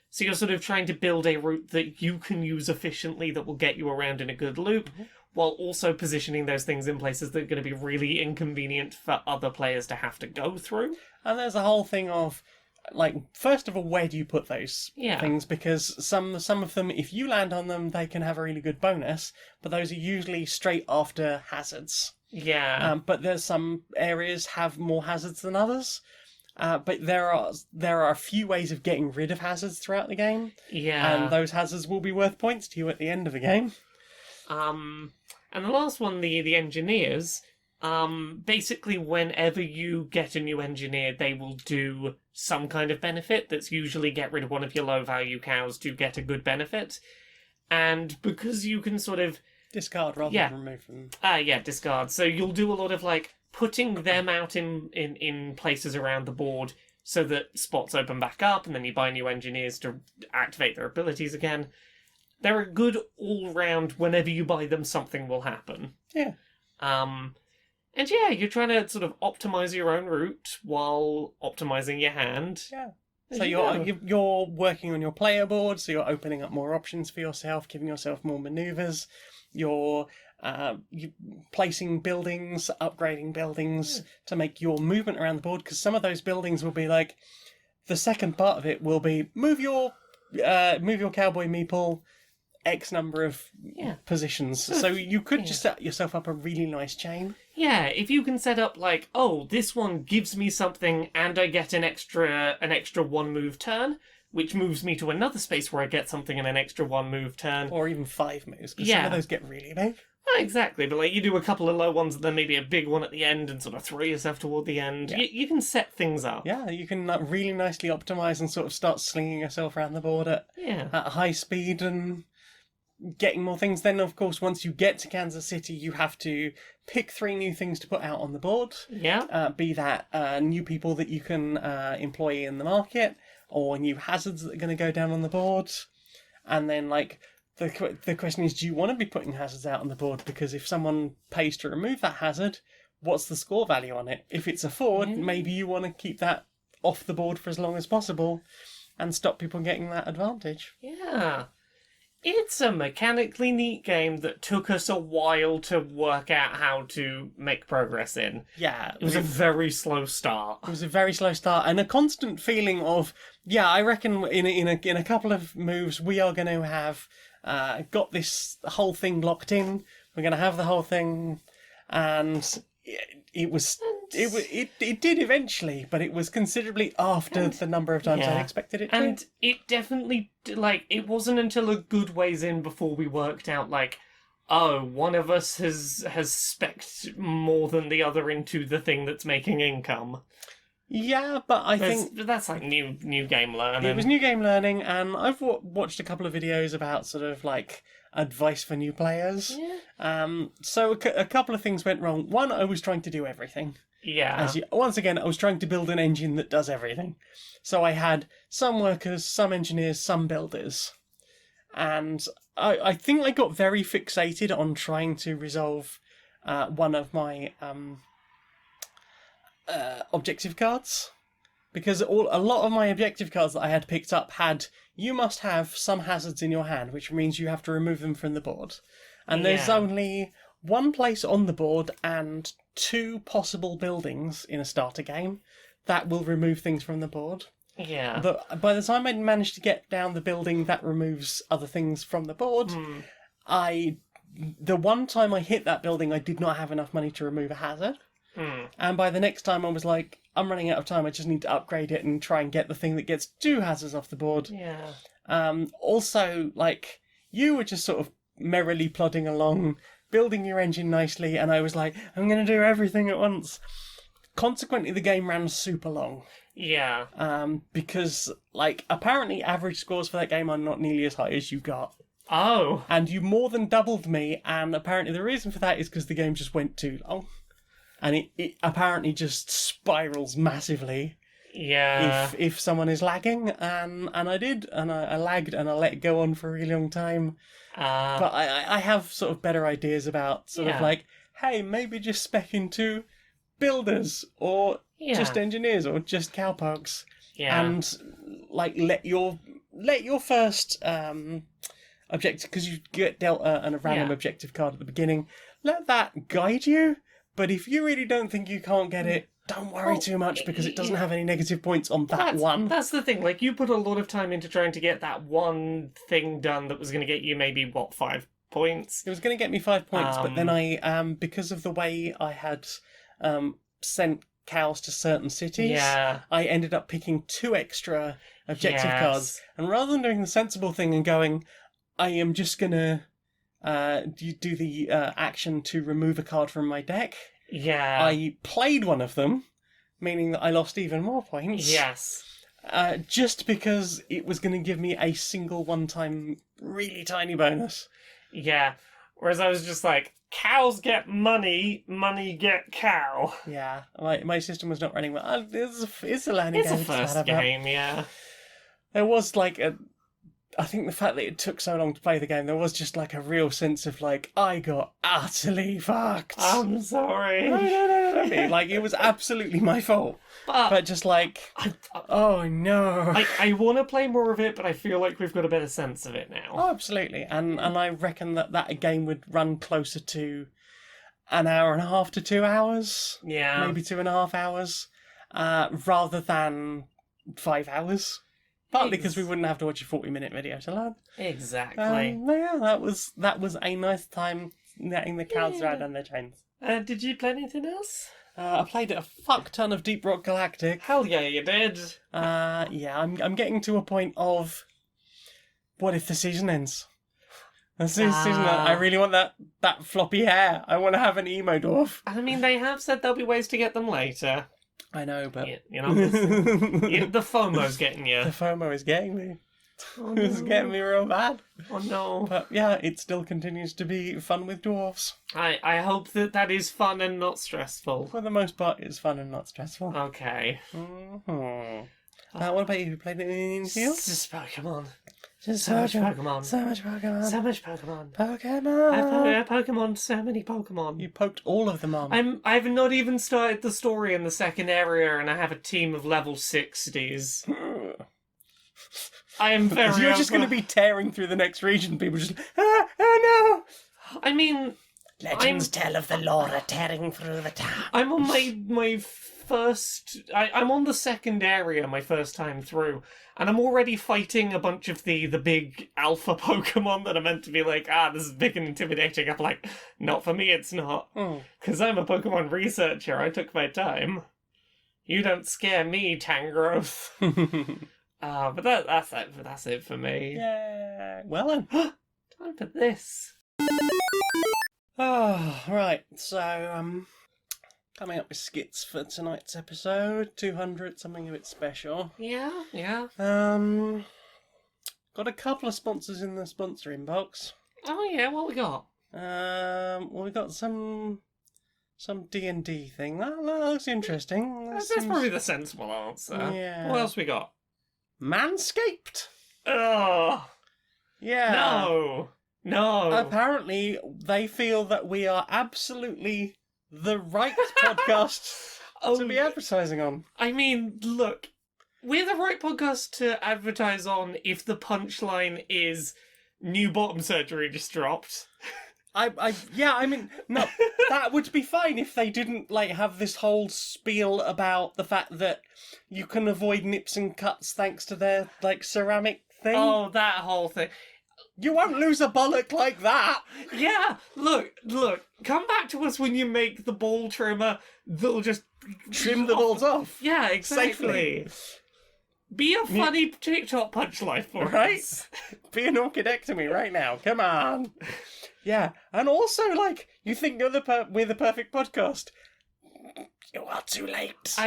So you're sort of trying to build a route that you can use efficiently that will get you around in a good loop, while also positioning those things in places that are going to be really inconvenient for other players to have to go through. And there's a whole thing of, like, first of all, where do you put those things? Because some of them, if you land on them, they can have a really good bonus, but those are usually straight after hazards. Yeah. But there's some areas have more hazards than others. But there are a few ways of getting rid of hazards throughout the game. Yeah. And those hazards will be worth points to you at the end of the game. And the last one, the engineers, basically whenever you get a new engineer, they will do some kind of benefit that's usually get rid of one of your low value cows to get a good benefit. And because you can sort of discard rather than remove them. Discard. So you'll do a lot of, like, putting them out in places around the board so that spots open back up, and then you buy new engineers to activate their abilities again. They're a good all-round, whenever you buy them, something will happen. Yeah. And yeah, you're trying to sort of optimize your own route while optimizing your hand. Yeah. So you're working on your player board, so you're opening up more options for yourself, giving yourself more maneuvers. You're placing buildings, upgrading buildings to make your movement around the board, because some of those buildings will be like, the second part of it will be move your cowboy meeple X number of positions. So you could just set yourself up a really nice chain. Yeah, if you can set up, like, oh, this one gives me something and I get an extra 1 move turn, which moves me to another space where I get something in an extra 1 move turn. Or even 5 moves, because some of those get really big. Not exactly, but, like, you do a couple of low ones and then maybe a big one at the end and sort of throw yourself toward the end. Yeah. You can set things up. Yeah, you can really nicely optimise and sort of start slinging yourself around the board at high speed and getting more things. Then, of course, once you get to Kansas City, you have to pick 3 new things to put out on the board. Yeah. Be that new people that you can employ in the market, or new hazards that are going to go down on the board. And then, like, the question is, do you want to be putting hazards out on the board? Because if someone pays to remove that hazard, what's the score value on it? If it's a forward, maybe you want to keep that off the board for as long as possible and stop people getting that advantage. Yeah. It's a mechanically neat game that took us a while to work out how to make progress in. Yeah. It was a very slow start. It was a very slow start, and a constant feeling of, I reckon in a couple of moves we are going to have got this whole thing locked in. We're going to have the whole thing, and it did eventually, but it was considerably after the number of times I expected it to. And it definitely, like, it wasn't until a good ways in before we worked out, like, oh, one of us has spec'd more than the other into the thing that's making income. Yeah, but I think that's like new game learning. It was new game learning, and I've watched a couple of videos about sort of like advice for new players. Yeah. So a couple of things went wrong. One, I was trying to do everything. Yeah. Once again, I was trying to build an engine that does everything. So I had some workers, some engineers, some builders. And I think I got very fixated on trying to resolve one of my objective cards. Because a lot of my objective cards that I had picked up had, you must have some hazards in your hand, which means you have to remove them from the board. And there's only one place on the board and 2 possible buildings in a starter game that will remove things from the board. Yeah. But by the time I managed to get down the building that removes other things from the board, the one time I hit that building, I did not have enough money to remove a hazard. And by the next time I was like, I'm running out of time, I just need to upgrade it and try and get the thing that gets 2 hazards off the board. Yeah. Also, like, you were just sort of merrily plodding along, building your engine nicely, and I was like, I'm going to do everything at once. Consequently, the game ran super long. Yeah. Because, like, apparently average scores for that game are not nearly as high as you got. Oh. And you more than doubled me, and apparently the reason for that is because the game just went too long. And it apparently just spirals massively. Yeah. If someone is lagging, and I did, and I lagged, and I let it go on for a really long time. But I have sort of better ideas about sort of like, hey, maybe just spec into builders, or just engineers, or just cowpox. Yeah. And like let your first objective, because you get dealt a random objective card at the beginning, let that guide you. But if you really don't think you can't get it, don't worry too much, because it doesn't have any negative points on that one. That's the thing. Like, you put a lot of time into trying to get that one thing done that was going to get you maybe, 5 points? It was going to get me 5 points, but then I, because of the way I had sent cows to certain cities, I ended up picking 2 extra objective cards. And rather than doing the sensible thing and going, I am just going to do the action to remove a card from my deck, I played one of them, meaning that I lost even more points. Yes. Just because it was going to give me a single one-time really tiny bonus. Yeah. Whereas I was just like, cows get money, money get cow. Yeah. My system was not running well. It's a learning game. It's a first game, yeah. There was like I think the fact that it took so long to play the game, there was just like a real sense of like, I got utterly fucked. I'm sorry. No. Like, it was absolutely my fault. But just like, oh no. I want to play more of it, but I feel like we've got a better sense of it now. Oh, absolutely. And I reckon that game would run closer to an hour and a half to 2 hours. Yeah. Maybe 2.5 hours. Rather than 5 hours. Partly because we wouldn't have to watch a 40-minute video to learn. Exactly. Yeah, that was a nice time letting the cows ride on their chains. Did you play anything else? I played a fuck ton of Deep Rock Galactic. Hell yeah, you did. I'm getting to a point of, what if the season ends? The season, I really want that floppy hair. I want to have an emo dwarf. I mean, they have said there'll be ways to get them later. I know, but you know, the FOMO's getting you. The FOMO is getting me. Oh, no. It's getting me real bad. Oh no! But yeah, it still continues to be fun with dwarves. I hope that is fun and not stressful. For the most part, it's fun and not stressful. Okay. Mm-hmm. What about you? Played anything else? Just Pokemon. So much Pokemon. I've Pokemon. So many Pokemon. You poked all of them on. I've not even started the story in the second area, and I have a team of level 60s. I am very. You're just going to be tearing through the next region. People just, oh no. I mean, legends tell of the Laura tearing through the town. I'm on my I'm on the second area my first time through, and I'm already fighting a bunch of the big alpha Pokemon that are meant to be like, this is big and intimidating. I'm like, not for me, it's not. Because I'm a Pokemon researcher, I took my time. You don't scare me, Tangrowth. But that's it for me. Yeah. Well then. Time for this. Oh, right. So, coming up with skits for tonight's episode, 200, something a bit special. Yeah. Got a couple of sponsors in the sponsor inbox. Oh yeah, what we got? Well, we got some D&D thing. That looks interesting. That's probably the sensible answer. Yeah. What else we got? Manscaped. Oh. Yeah. No. Apparently, they feel that we are absolutely the right podcast to be advertising on. I mean, look, we're the right podcast to advertise on if the punchline is new bottom surgery just dropped. I mean, no, that would be fine if they didn't, have this whole spiel about the fact that you can avoid nips and cuts thanks to their, ceramic thing. Oh, that whole thing. You won't lose a bollock like that! Yeah, look, come back to us when you make the ball trimmer, they'll just... Trim the balls off. Yeah, exactly. Safely. Be a funny TikTok punchline for right? us. Be an orchidectomy right now, come on! Yeah, and also, you think we're the perfect podcast. You are too late.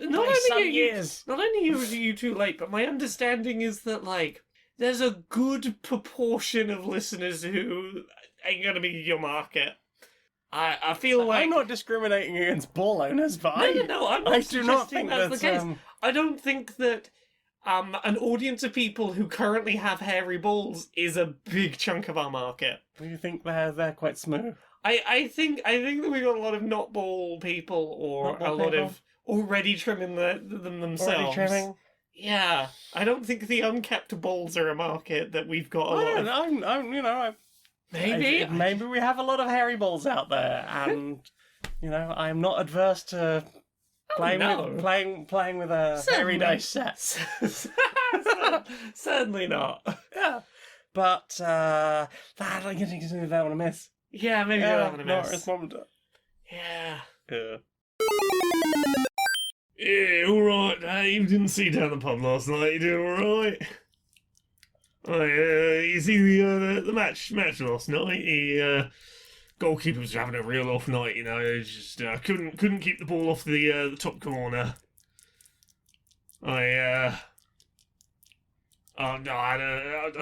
Not By some only years. Not only are you too late, but my understanding is that, there's a good proportion of listeners who ain't gonna be your market. I feel like... I'm not discriminating against ball owners, but No, I'm not I do not think that's the case. I don't think that an audience of people who currently have hairy balls is a big chunk of our market. Do you think they're quite smooth? I think that we got a lot of not ball people or a lot of already trimming them themselves. Already trimming? Yeah, I don't think the unkept balls are a market that we've got a lot of... Maybe we have a lot of hairy balls out there, and I'm not adverse to playing with a hairy dice set. Certainly not. Yeah, but I'm getting to that one a miss. Yeah, maybe you're having a miss. Yeah. Yeah, alright, Dave. Didn't see you down the pub last night. You doing alright? You see the match last night? The goalkeeper was having a real off night, just couldn't keep the ball off the top corner. I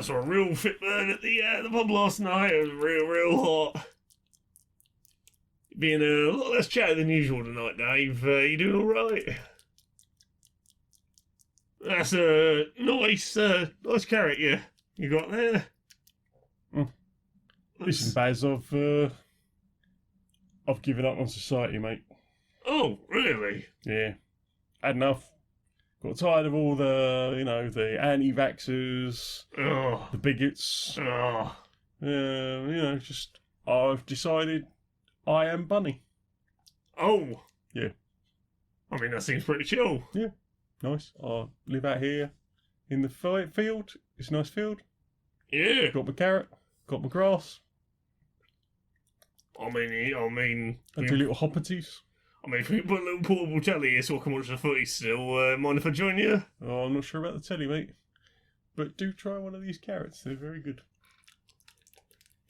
saw a real fit burn at the pub last night. It was real hot. Being a lot less chatty than usual tonight, Dave. You doing alright? That's a nice carrot you got there. Listen, Baz, I've given up on society, mate. Oh, really? Yeah. Had enough. Got tired of all the, the anti-vaxxers, the bigots. Just I've decided I am Bunny. Oh. Yeah. I mean, that seems pretty chill. Yeah. Nice. I live out here in the field. It's a nice field. Yeah. Got my carrot. Got my grass. I mean... I do little hoppities. I mean, if we put a little portable telly here so I can watch the footy still, mind if I join you? Oh, I'm not sure about the telly, mate. But do try one of these carrots. They're very good.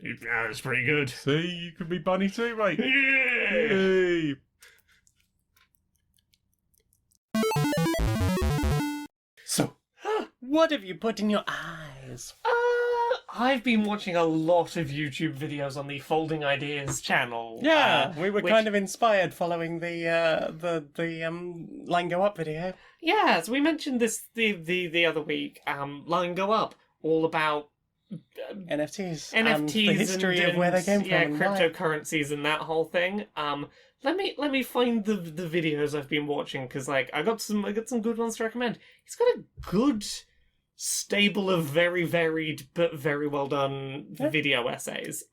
Yeah, that's pretty good. See, you can be Bunny too, mate. Yeah! Hey. So, what have you put in your eyes? I've been watching a lot of YouTube videos on the Folding Ideas channel. Yeah, we were kind of inspired following the Line Go Up video. Yeah, so we mentioned this the other week. Line Go Up, all about NFTs and the history of where they came from. Yeah, and why. cryptocurrencies and that whole thing. Let me find the videos I've been watching, because I got some good ones to recommend. He's got a good stable of very varied but very well done video essays.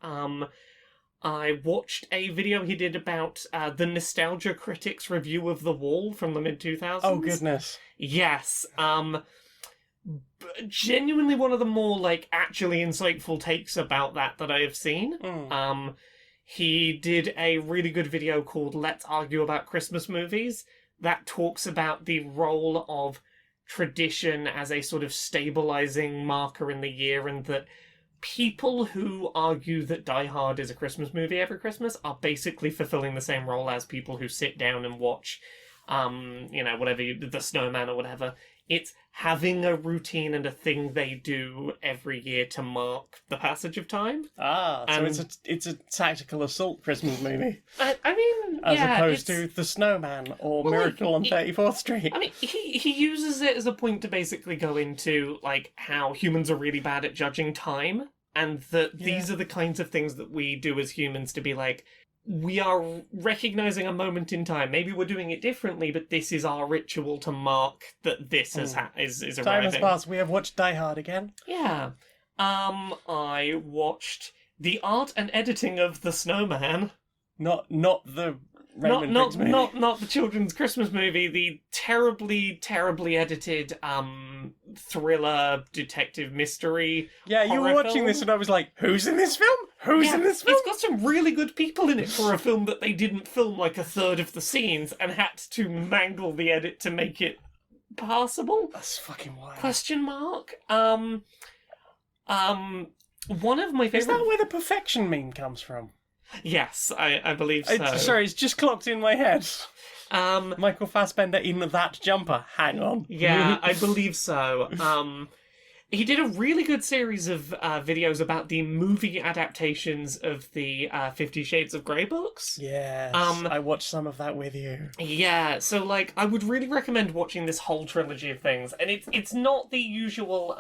I watched a video he did about the Nostalgia Critics review of The Wall from the mid-2000s. Oh, goodness. Yes. Genuinely one of the more, like, actually insightful takes about that I have seen. He did a really good video called Let's Argue About Christmas Movies that talks about the role of tradition as a sort of stabilizing marker in the year, and that people who argue that Die Hard is a Christmas movie every Christmas are basically fulfilling the same role as people who sit down and watch, The Snowman or whatever. It's having a routine and a thing they do every year to mark the passage of time. So it's a tactical assault Christmas movie. As opposed to The Snowman or Miracle on 34th Street. I mean, he uses it as a point to basically go into, like, how humans are really bad at judging time, and that these are the kinds of things that we do as humans to be like, we are recognizing a moment in time. Maybe we're doing it differently, but this is our ritual to mark that this is arriving. Time has passed. We have watched Die Hard again. Yeah. I watched the art and editing of The Snowman. Not the Raymond Briggs movie. Not the children's Christmas movie. The terribly, terribly edited thriller detective mystery. Yeah, you were watching this and I was like, who's in this film? Who's in this film? It's got some really good people in it for a film that they didn't film like a third of the scenes and had to mangle the edit to make it passable. That's fucking wild. Question mark. One of my favorite. Is that where the perfection meme comes from? Yes, I believe so. Sorry, it's just clocked in my head. Michael Fassbender in that jumper. Hang on. Yeah, I believe so. He did a really good series of videos about the movie adaptations of the 50 Shades of Grey books. Yes, I watched some of that with you. Yeah, so, like, I would really recommend watching this whole trilogy of things. And it's not the usual,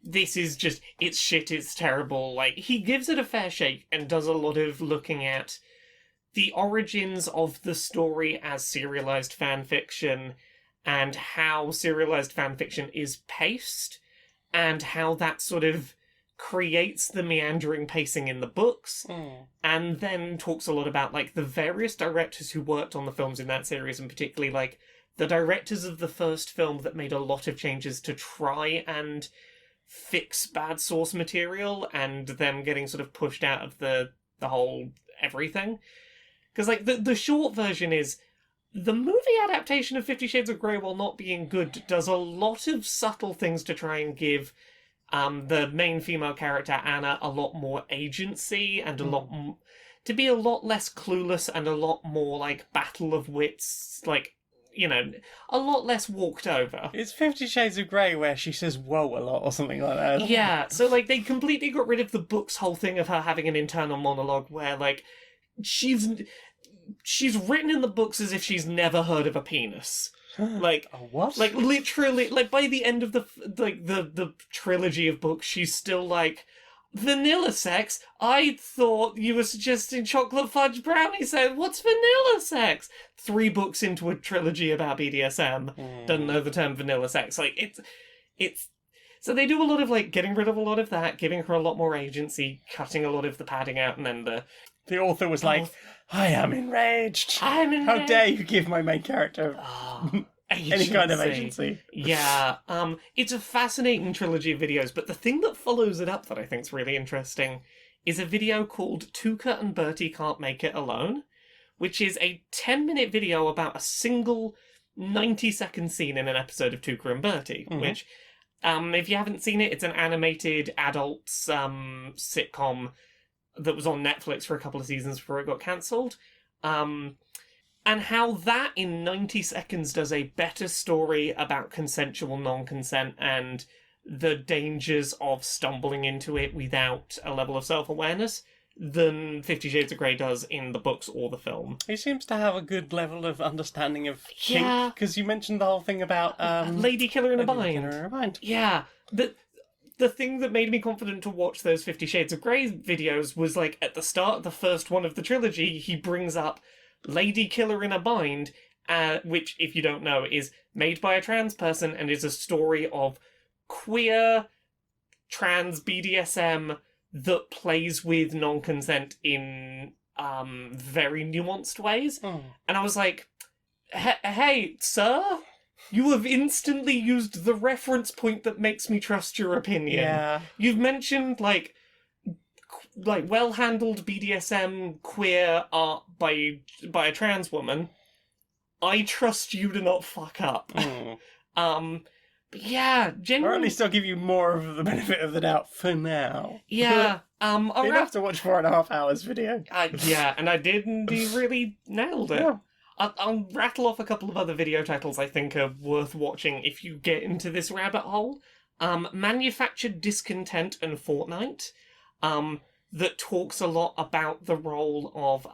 this is just, it's shit, it's terrible. Like, he gives it a fair shake and does a lot of looking at the origins of the story as serialized fanfiction and how serialized fanfiction is paced, and how that sort of creates the meandering pacing in the books, and then talks a lot about, like, the various directors who worked on the films in that series, and particularly, like, the directors of the first film that made a lot of changes to try and fix bad source material, and them getting sort of pushed out of the whole everything. Because, like, the short version is, the movie adaptation of 50 Shades of Grey, while not being good, does a lot of subtle things to try and give the main female character, Anna, a lot more agency and a lot to be a lot less clueless and a lot more, like, battle of wits, like, you know, a lot less walked over. It's 50 Shades of Grey where she says whoa a lot or something like that. Yeah, so, like, they completely got rid of the book's whole thing of her having an internal monologue where, like, she's written in the books as if she's never heard of a penis. Like, what? Like, literally, like, by the end of the trilogy of books, she's still like, vanilla sex? I thought you were suggesting chocolate fudge brownie sex. What's vanilla sex? 3 books into a trilogy about BDSM, doesn't know the term vanilla sex. Like, it's... So they do a lot of, like, getting rid of a lot of that, giving her a lot more agency, cutting a lot of the padding out, and then the author was like, I am enraged. I'm enraged. How dare you give my main character any kind of agency. Yeah. It's a fascinating trilogy of videos, but the thing that follows it up that I think is really interesting is a video called Tuka and Bertie Can't Make It Alone, which is a 10-minute video about a single 90-second scene in an episode of Tuka and Bertie, which, if you haven't seen it, it's an animated adult sitcom that was on Netflix for a couple of seasons before it got cancelled. And how that, in 90 seconds, does a better story about consensual non-consent and the dangers of stumbling into it without a level of self-awareness than 50 Shades of Grey does in the books or the film. He seems to have a good level of understanding of kink, because you mentioned the whole thing about... Lady Killer in a Bind. Yeah, the thing that made me confident to watch those 50 Shades of Grey videos was, like, at the start of the first one of the trilogy, he brings up Lady Killer in a Bind, which, if you don't know, is made by a trans person and is a story of queer, trans BDSM that plays with non-consent in very nuanced ways. And I was like, hey, sir, you have instantly used the reference point that makes me trust your opinion. Yeah. You've mentioned, like well-handled BDSM queer art by a trans woman. I trust you to not fuck up. But yeah, Or genuinely... at least I'll give you more of the benefit of the doubt for now. Yeah, You'd have to watch 4.5 hours video. yeah, and I did, and he really nailed it. Yeah. I'll rattle off a couple of other video titles I think are worth watching if you get into this rabbit hole. Manufactured Discontent and Fortnite, that talks a lot about the role of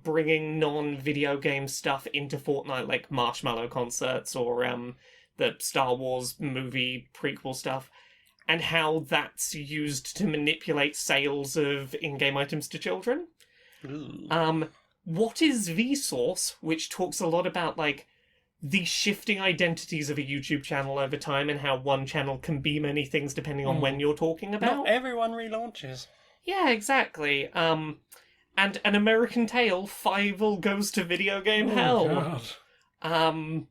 bringing non-video game stuff into Fortnite, like Marshmallow concerts or the Star Wars movie prequel stuff, and how that's used to manipulate sales of in-game items to children. What is Vsauce, which talks a lot about, like, the shifting identities of a YouTube channel over time and how one channel can be many things depending on when you're talking about. Not everyone relaunches. Yeah, exactly. And An American Tale, Fievel Goes to Video Game Hell. God.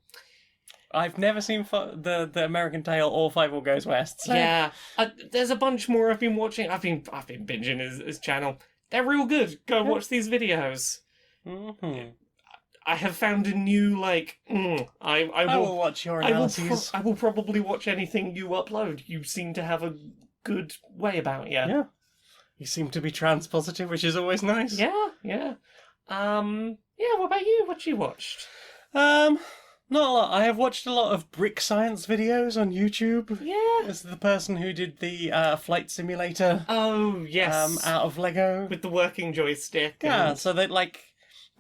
I've never seen the American Tale or Fievel Goes West. So. Yeah, there's a bunch more I've been watching. I've been binging his channel. They're real good. Go watch these videos. Mm-hmm. I have found a new, like, I will watch your analyses. I will probably watch anything you upload. You seem to have a good way about you. Yeah. You seem to be trans positive, which is always nice. Yeah. Yeah, what about you? What you watched? Not a lot. I have watched a lot of brick science videos on YouTube. Yeah. This is the person who did the flight simulator. Oh, yes. Out of Lego. With the working joystick. Yeah, so that, like...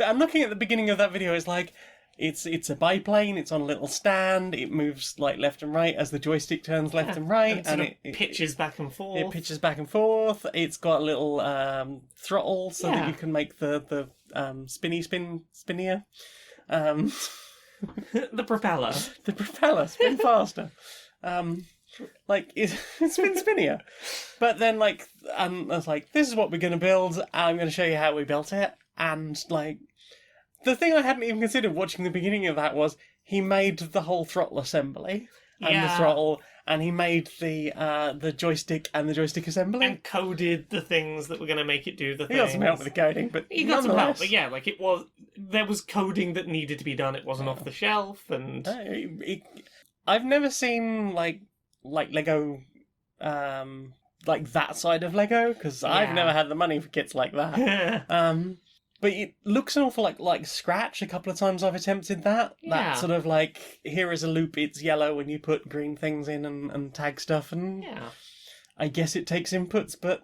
I'm looking at the beginning of that video, it's like, it's a biplane, it's on a little stand, it moves, like, left and right as the joystick turns left and right. And it pitches back and forth. It pitches back and forth. It's got a little throttle so that you can make the spinnier. The propeller. The propeller, spin faster. It spins spinnier. But then, like, I was like, this is what we're going to build. I'm going to show you how we built it. And, like, the thing I hadn't even considered watching the beginning of that was he made the whole throttle assembly and the throttle, and he made the joystick and the joystick assembly. And coded the things that were going to make it do the things. He got some help with the coding, but he got some help. But yeah, like, there was coding that needed to be done. It wasn't off the shelf, and... I've never seen, like Lego... like that side of Lego, because I've never had the money for kits like that. But it looks an awful like Scratch. A couple of times I've attempted that. Yeah. That sort of like, here is a loop, it's yellow when you put green things in and tag stuff. And I guess it takes inputs, but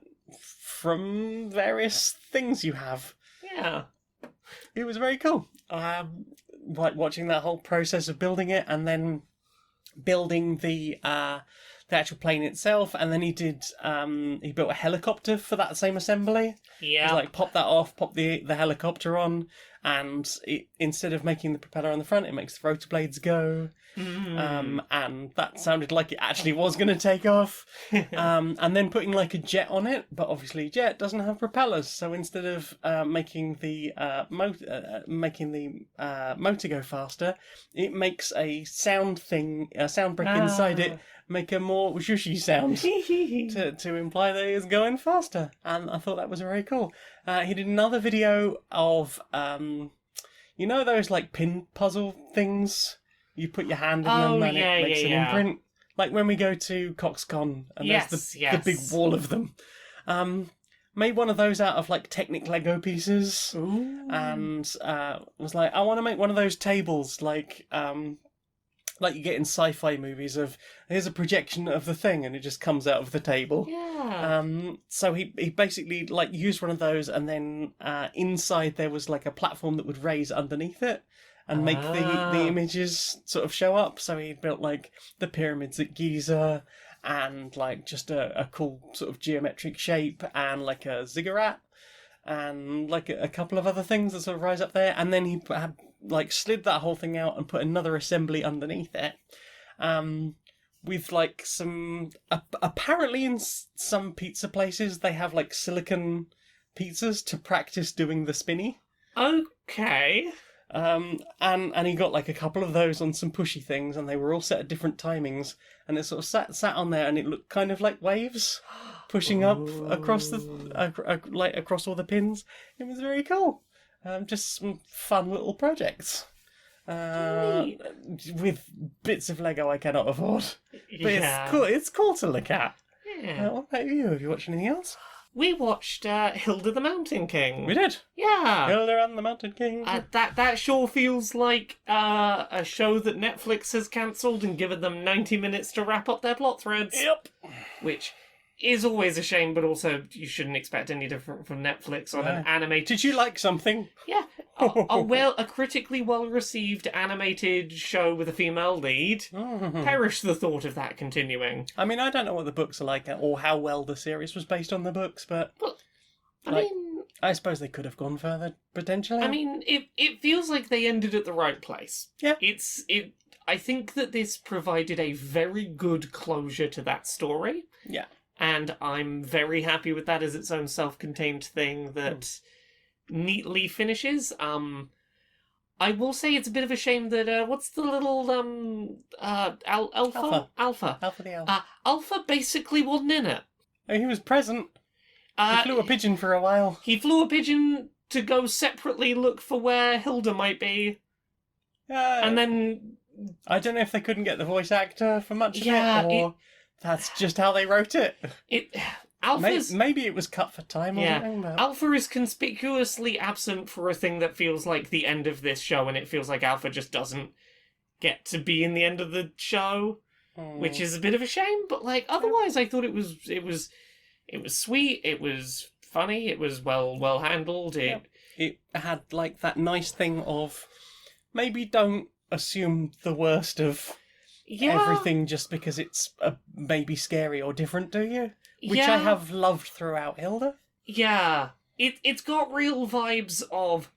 from various things you have. Yeah. It was very cool. Like watching that whole process of building it and then building the actual plane itself, and then he built a helicopter for that same assembly. Yeah. Like pop that off, pop the helicopter on, and instead of making the propeller on the front, it makes the rotor blades go. And that sounded like it actually was going to take off. And then putting like a jet on it, but obviously jet doesn't have propellers, so instead of making the motor go faster, it makes a sound brick inside it make a more whooshy sound to imply that it is going faster. And I thought that was very cool. He did another video of those like pin puzzle things. You put your hand in them and it makes an imprint. Like when we go to CoxCon and there's the big wall of them. Made one of those out of like Technic Lego pieces. Ooh. And was like, I want to make one of those tables like you get in sci-fi movies of, here's a projection of the thing and it just comes out of the table. Yeah. So he basically like used one of those, and then inside there was like a platform that would raise underneath it and make the images sort of show up. So he built like the pyramids at Giza and like just a cool sort of geometric shape and like a ziggurat and like a couple of other things that sort of rise up there. And then he slid that whole thing out and put another assembly underneath it. with like some apparently in some pizza places they have like silicon pizzas to practice doing the spinny. Okay. And he got like a couple of those on some pushy things, and they were all set at different timings, and it sort of sat on there, and it looked kind of like waves pushing up across across all the pins. It was very cool. Just some fun little projects. With bits of Lego I cannot afford. But it's cool. It's cool to look at. Yeah. What about you? Have you watched anything else? We watched Hilda the Mountain King. We did. Yeah. Hilda and the Mountain King. That sure feels like a show that Netflix has cancelled and given them 90 minutes to wrap up their plot threads. Yep. Which is always a shame, but also you shouldn't expect any different from Netflix on an animated... Did you like something? Yeah. A critically well-received animated show with a female lead. Perish the thought of that continuing. I mean, I don't know what the books are like or how well the series was based on the books, but I suppose they could have gone further, potentially. I mean, it feels like they ended at the right place. Yeah. I think that this provided a very good closure to that story. Yeah. And I'm very happy with that as its own self-contained thing that neatly finishes. I will say it's a bit of a shame that, what's the little, Alpha? Alpha the elf. Alpha basically wasn't in it. Oh, he was present. He flew a pigeon for a while. He flew a pigeon to go separately look for where Hilda might be. And then... I don't know if they couldn't get the voice actor for much of Yeah, it, or that's just how they wrote it. Alpha's... Maybe it was cut for time or something. But... Alpha is conspicuously absent for a thing that feels like the end of this show, and it feels like Alpha just doesn't get to be in the end of the show, which is a bit of a shame, but like otherwise I thought it was sweet, it was funny, it was well handled. It had like that nice thing of maybe don't assume the worst of everything just because it's maybe scary or different, do you? Which I have loved throughout Hilda. Yeah. It's got real vibes of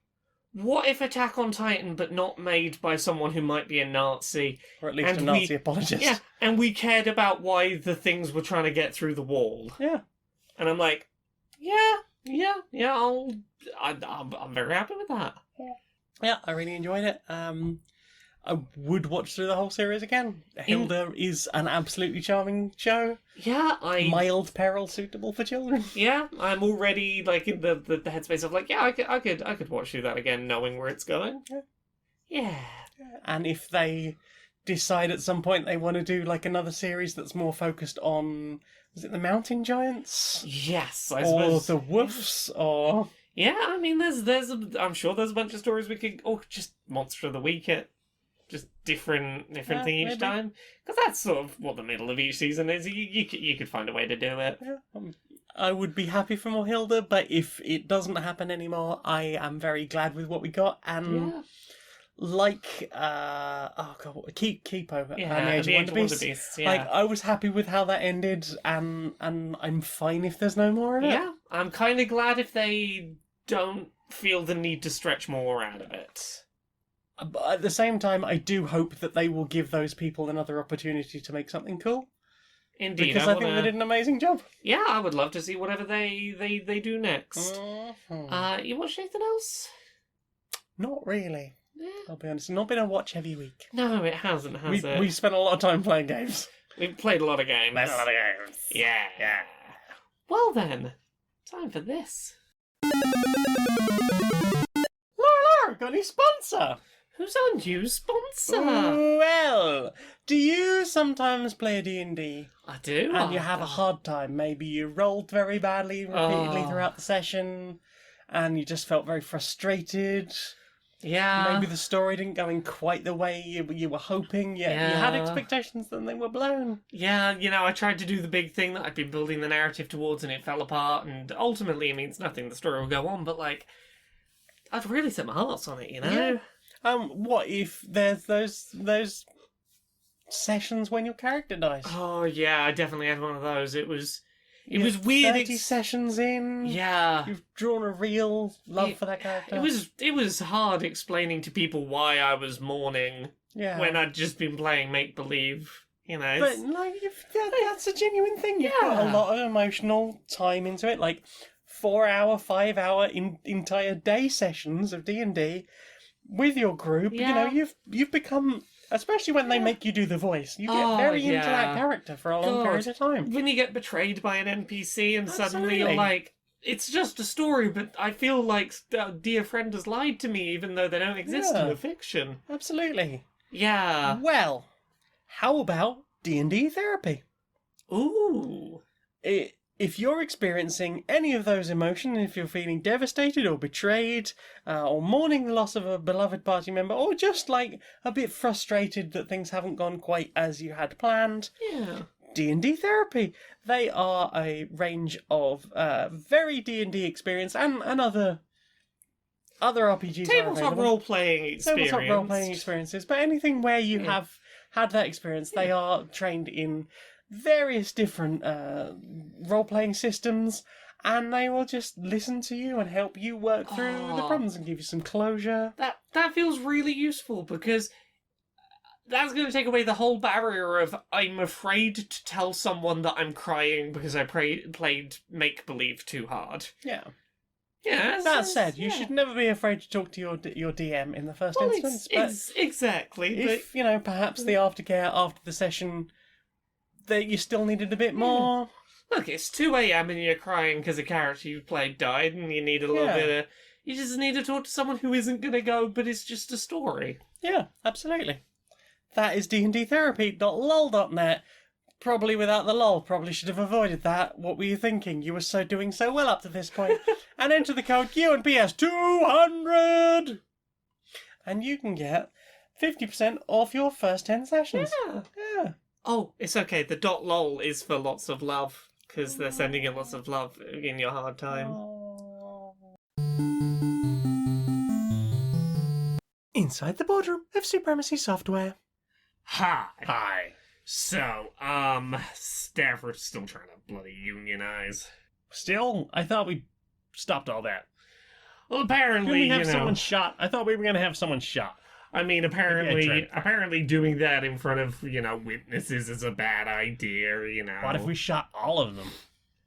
what if Attack on Titan but not made by someone who might be a Nazi? Or at least a Nazi apologist. Yeah, and we cared about why the things were trying to get through the wall. Yeah. And I'm like, I'm very happy with that. Yeah, I really enjoyed it. I would watch through the whole series again. Hilda is an absolutely charming show. Yeah, mild peril suitable for children. Yeah, I'm already like in the headspace of like, I could watch through that again, knowing where it's going. Yeah. And if they decide at some point they want to do like another series that's more focused on, was it the mountain giants? Yes, I suppose. Or the wolves, or yeah. I mean, I'm sure there's a bunch of stories we could, or just Monster of the Week it. Just different thing each time, because that's sort of what the middle of each season is. You could find a way to do it. Yeah, I would be happy for more Hilda, but if it doesn't happen anymore, I am very glad with what we got. And like, keep over. Yeah, the Age of Wonder Beasts. Beasts. Like, I was happy with how that ended, and I'm fine if there's no more of it. Yeah, I'm kind of glad if they don't feel the need to stretch more out of it. But at the same time, I do hope that they will give those people another opportunity to make something cool. Indeed, because I think they did an amazing job. Yeah, I would love to see whatever they do next. Mm-hmm. You watched anything else? Not really. Yeah. I'll be honest. It's not been a watch-heavy week. No, it hasn't, has it? We've spent a lot of time playing games. We've played a lot of games. Yeah. Well then, time for this. Laura, got any sponsor? Who's our new sponsor? Well, do you sometimes play D&D? I do. And you have a hard time. Maybe you rolled very badly repeatedly throughout the session, and you just felt very frustrated. Yeah. Maybe the story didn't go in quite the way you were hoping, yet you had expectations and they were blown. Yeah, I tried to do the big thing that I'd been building the narrative towards, and it fell apart, and ultimately it means nothing. The story will go on, but, like, I've really set my hearts on it, Yeah. What if there's those sessions when your character dies? Oh yeah, I definitely had one of those. It was weird. 30 sessions in. Yeah, you've drawn a real love for that character. It was hard explaining to people why I was mourning. Yeah. When I'd just been playing make believe. You know, But like, that's a genuine thing. You've got a Yeah. lot of emotional time into it, like 4 hour, 5 hour entire day sessions of D&D with your group. You know, Yeah. you've become, especially when they make you do the voice, you get Oh, very into that yeah. character for a long period of time. when you get betrayed by an NPC and suddenly you're Absolutely. like, it's just a story, but I feel like a dear friend has lied to me, even though they don't exist in Yeah. the fiction. Absolutely. Yeah. Well, how about D&D therapy? Ooh. If you're experiencing any of those emotions, if you're feeling devastated or betrayed, or mourning the loss of a beloved party member, or just like a bit frustrated that things haven't gone quite as you had planned, Yeah. D&D therapy. They are a range of very D&D experience and other RPGs. Tabletop role-playing experience. Tabletop role-playing experiences, but anything where you have had that experience, they are trained in various different role-playing systems, and they will just listen to you and help you work through the problems and give you some closure. That feels really useful, because that's going to take away the whole barrier of I'm afraid to tell someone that I'm crying because I played make-believe too hard. Yeah. Yeah. That said, you should never be afraid to talk to your DM in the first Well, instance. But exactly. if, you know, perhaps the aftercare after the session, that you still needed a bit more. Look, it's 2 a.m. and you're crying because a character you played died, and you need a little bit of... You just need to talk to someone who isn't going to go, but it's just a story. Yeah, absolutely. That is dndtherapy.lol.net. Probably without the lol. Probably should have avoided that. What were you thinking? You were doing so well up to this point. And enter the code Q&PS 200! And you can get 50% off your first 10 sessions. Yeah. Oh, it's okay. The .lol is for lots of love, because they're sending you lots of love in your hard time. Inside the boardroom of Supremacy Software. Hi. So, Stafford's still trying to bloody unionize. Still, I thought we stopped all that. Well, Didn't apparently, we have you know... someone shot? I thought we were going to have someone shot. I mean, Maybe I dreamt. apparently doing that in front of, witnesses is a bad idea, What if we shot all of them?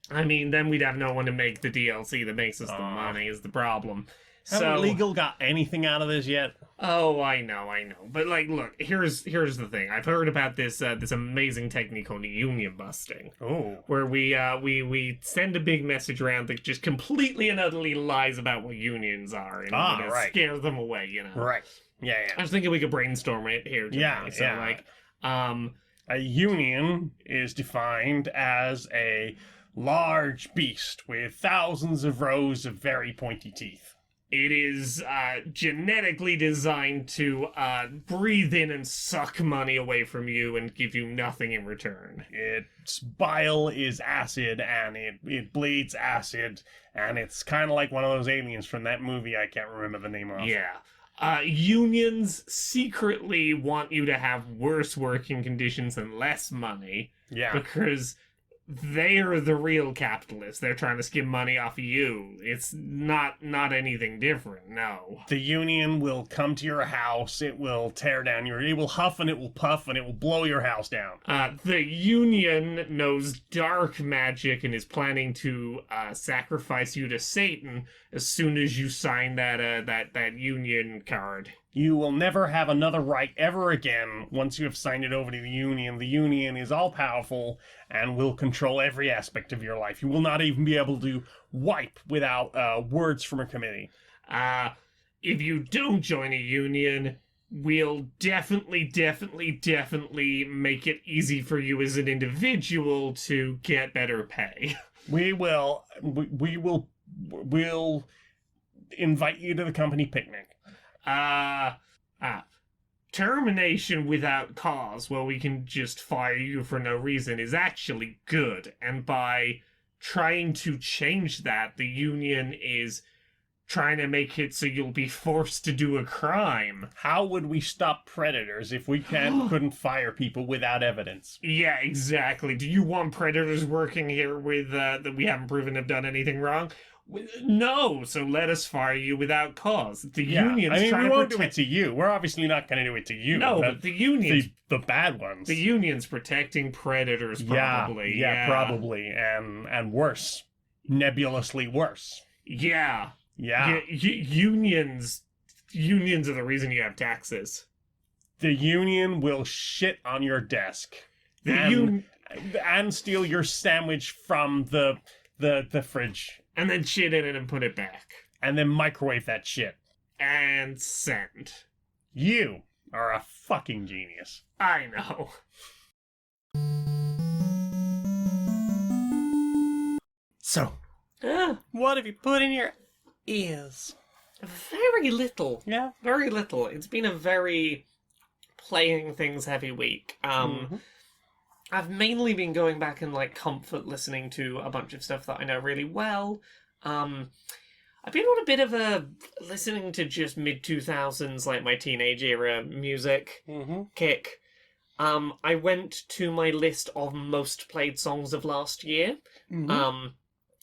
I mean, then we'd have no one to make the DLC that makes us the money is the problem. Haven't legal got anything out of this yet? Oh, I know. But, like, look, here's the thing. I've heard about this amazing technique called union busting. Oh. Where we send a big message around that just completely and utterly lies about what unions are and scares them away, Right. Yeah. I was thinking we could brainstorm it here today. A union is defined as a large beast with thousands of rows of very pointy teeth. It is genetically designed to breathe in and suck money away from you and give you nothing in return. Its bile is acid, and it bleeds acid, and it's kind of like one of those aliens from that movie I can't remember the name of. Yeah. Unions secretly want you to have worse working conditions and less money. Yeah. Because they're the real capitalists. They're trying to skim money off of you. It's not anything different, no. The union will come to your house, it will tear down it will huff and it will puff and it will blow your house down. The union knows dark magic and is planning to sacrifice you to Satan as soon as you sign that union card. You will never have another right ever again once you have signed it over to the union. The union is all-powerful and will control every aspect of your life. You will not even be able to wipe without words from a committee. If you don't join a union, we'll definitely make it easy for you as an individual to get better pay. We'll invite you to the company picnic. Termination without cause, where we can just fire you for no reason, is actually good. And by trying to change that, the union is trying to make it so you'll be forced to do a crime. How would we stop predators if we couldn't fire people without evidence? Yeah, exactly. Do you want predators working here with that we haven't proven have done anything wrong? No, so let us fire you without cause. The union's I mean, trying we to won't do it protect... to you. We're obviously not going to do it to you. No, but the union's... The bad ones. The union's protecting predators, probably. Yeah, probably. And worse. Nebulously worse. Yeah. Yeah. Unions are the reason you have taxes. The union will shit on your desk. And steal your sandwich from the fridge. And then shit in it and put it back. And then microwave that shit. And send. You are a fucking genius. I know. So, Ah, what have you put in your ears? very little. Yeah. Very little. It's been a very playing things heavy week. I've mainly been going back and like comfort listening to a bunch of stuff that I know really well. I've been on a bit of a listening to just mid-2000s, like my teenage era music kick. I went to my list of most played songs of last year.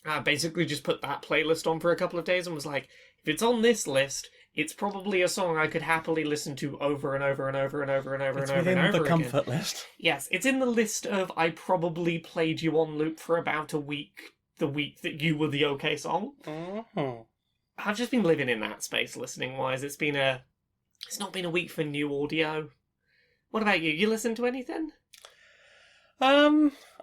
I basically just put that playlist on for a couple of days and was like, if it's on this list, it's probably a song I could happily listen to over and over and over and over and over and over and over Within the again. comfort list. Yes, it's in the list of I probably played you on loop for about a week, the week that you were the OK song. I've just been living in that space listening-wise. It's not been a week for new audio. What about you? You listen to anything?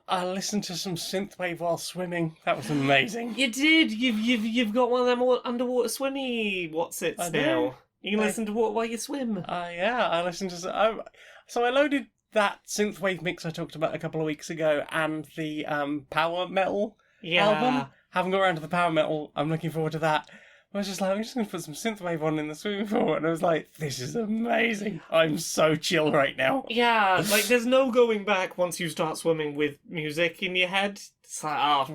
I listened to some synthwave while swimming. That was amazing. You did. You've got one of them underwater swimmy what's-its I now. do. You can listen to what while you swim. Yeah, I listened to... So I loaded that synthwave mix I talked about a couple of weeks ago and the power metal album. Haven't got around to the power metal. I'm looking forward to that. I was just like, I'm just going to put some synthwave on in the swimming pool. And I was like, this is amazing. I'm so chill right now. Yeah, like there's no going back once you start swimming with music in your head. It's like,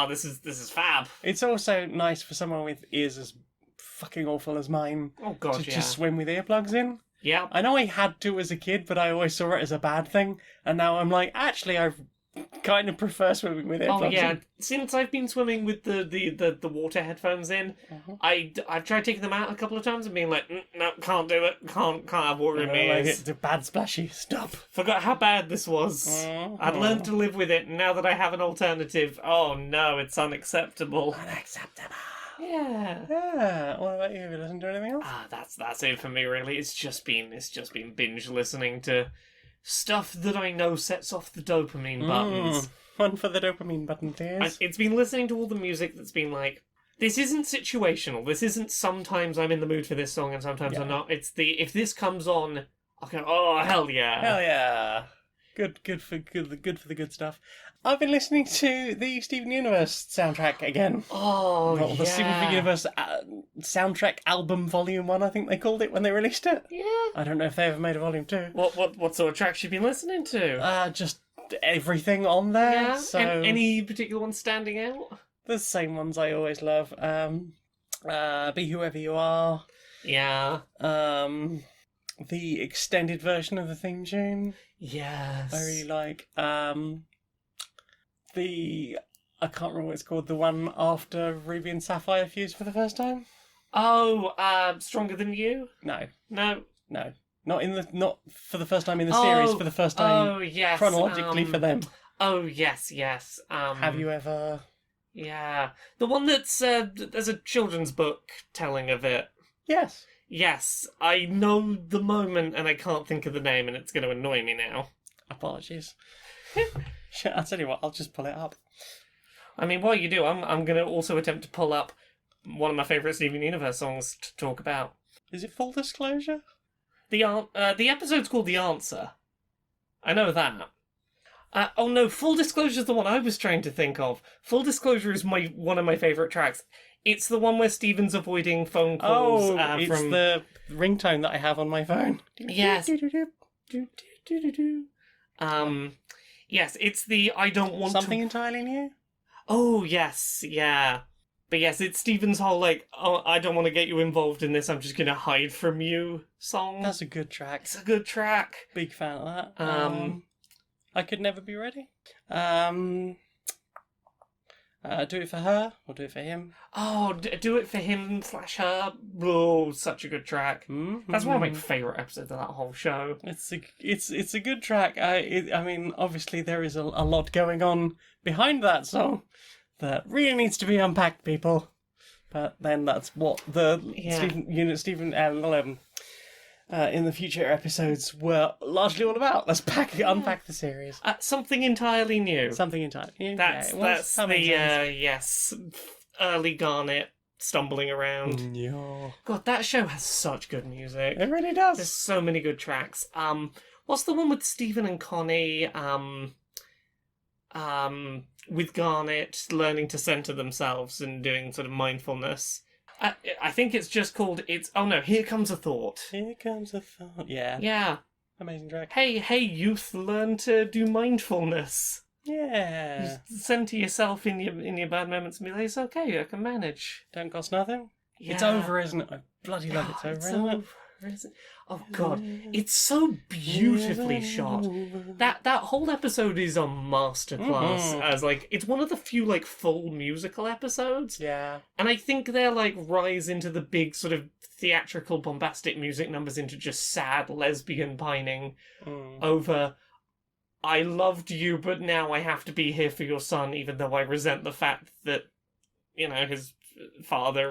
this is fab. It's also nice for someone with ears as fucking awful as mine Oh god, to yeah. just swim with earplugs in. Yeah. I know I had to as a kid, but I always saw it as a bad thing. And now I'm like, actually, I kind of prefer swimming with earplugs Oh yeah. in. Since I've been swimming with the water headphones in, I've tried taking them out a couple of times and being like, no, can't do it. Can't have water in my Like, ears. it's a bad splashy. Stop. Forgot how bad this was. I'd learned to live with it, and now that I have an alternative, oh no, it's unacceptable. Unacceptable. Yeah. Yeah. What about you? Have you listened to anything else? That's it for me really. It's just been binge listening to stuff that I know sets off the dopamine buttons. One for the dopamine button, please. It's been listening to all the music that's been like, this isn't situational. This isn't sometimes I'm in the mood for this song and sometimes I'm not. It's if this comes on, I'll go, oh hell yeah. Hell yeah. Good for the good stuff. I've been listening to the Steven Universe soundtrack again. Oh Well, yeah. the Steven Universe soundtrack album volume 1, I think they called it when they released it. Yeah. I don't know if they ever made a volume 2. What sort of tracks you been listening to? Just everything on there. Yeah. So Any particular one standing out? the same ones I always love. Be Whoever You Are. Yeah. The extended version of the theme tune. Yes. I really like. I can't remember what it's called. The one after Ruby and Sapphire fused for the first time. Oh, Stronger Than You? No, No. not for the first time in the series. For the first time Oh, yes. chronologically for them. Oh, yes. Have you ever? Yeah. The one that's, there's a children's book telling of it. Yes. Yes. I know the moment and I can't think of the name and it's going to annoy me now. Apologies. Shit, I'll tell you what. I'll just pull it up. I mean, while you do, I'm going to also attempt to pull up one of my favourite Steven Universe songs to talk about. Is it Full Disclosure? The episode's called The Answer. I know that. Oh no, Full Disclosure is the one I was trying to think of. Full Disclosure is one of my favourite tracks. It's the one where Steven's avoiding phone calls it's from... the ringtone that I have on my phone. Yes. Yes, it's the I don't want Something Entirely New? Oh, yes, yeah. But yes, it's Steven's whole, like, oh, I don't want to get you involved in this, I'm just going to hide from you song. That's a good track. It's a good track. Big fan of that. I Could Never Be Ready. Do it for her or do it for him. Oh, do it for him / her. Oh, such a good track. Mm-hmm. That's one of my favourite episodes of that whole show. It's a good track. I mean, obviously there is a lot going on behind that song that really needs to be unpacked, people. But then that's what the Stephen in the future episodes were largely all about. Let's unpack the series. Something entirely new. Something entirely. That's the early Garnet stumbling around. Yeah. God, that show has such good music. It really does. There's so many good tracks. What's the one with Stephen and Connie? With Garnet learning to center themselves and doing sort of mindfulness. I think it's just called Here Comes a Thought. Here Comes a Thought. Yeah. Yeah. Amazing track. Hey, youth, learn to do mindfulness. Yeah. You center yourself in your bad moments and be like, it's okay, I can manage. Don't cost nothing. Yeah. It's over, isn't it? I bloody love it's over, isn't it? Oh god, it's so beautifully shot. That whole episode is a masterclass. As it's one of the few full musical episodes. Yeah. And I think their rise into the big sort of theatrical bombastic music numbers into just sad lesbian pining over I loved you but now I have to be here for your son even though I resent the fact that his father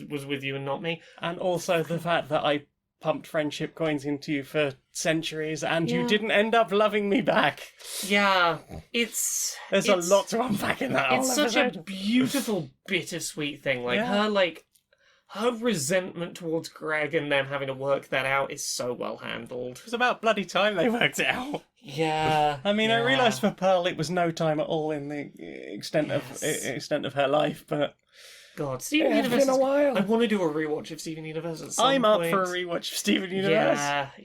was with you and not me. And also the fact that I pumped friendship coins into you for centuries and you didn't end up loving me back. Yeah, there's a lot to unpack in that whole episode. It's such a beautiful, bittersweet thing. Her resentment towards Greg and them having to work that out is so well handled. It was about bloody time they worked it out. Yeah. I mean, I realised for Pearl it was no time at all in the extent of her life, but God, Steven Universe. Been a while. I want to do a rewatch of Steven Universe at some point. I'm up for a rewatch of Steven Universe.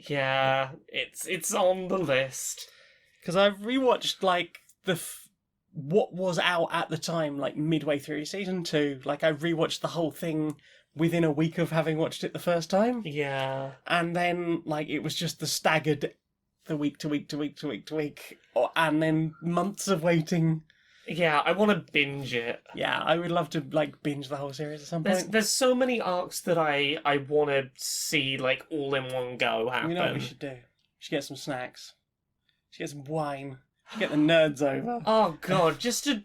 Yeah, it's on the list. Because I've rewatched what was out at the time, midway through season 2. I rewatched the whole thing within a week of having watched it the first time. Yeah, and then it was just the staggered, the week to week to week to week to week, and then months of waiting. Yeah, I want to binge it. Yeah, I would love to binge the whole series at some point. There's so many arcs that I want to see all in one go happen. You know what we should do? We should get some snacks. We should get some wine. We should get the nerds over. Oh god, just a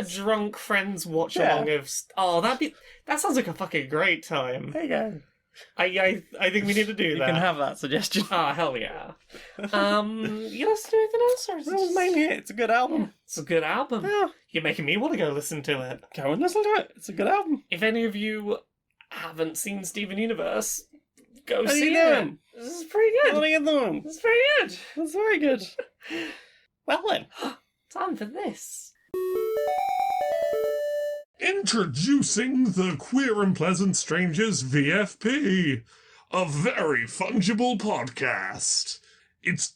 drunk friends watch along of. Oh, that sounds like a fucking great time. There you go. I think we need to do that. You can have that suggestion. Oh, hell yeah. You listen to anything else? Or is that was mainly it. It's a good album. It's a good album. Yeah. You're making me want to go listen to it. Go and listen to it. It's a good album. If any of you haven't seen Steven Universe, go see it. This is pretty good. What are you doing? It's pretty good. It's very good. Well then. Time for this. Introducing the Queer and Pleasant Strangers VFP, a very fungible podcast. It's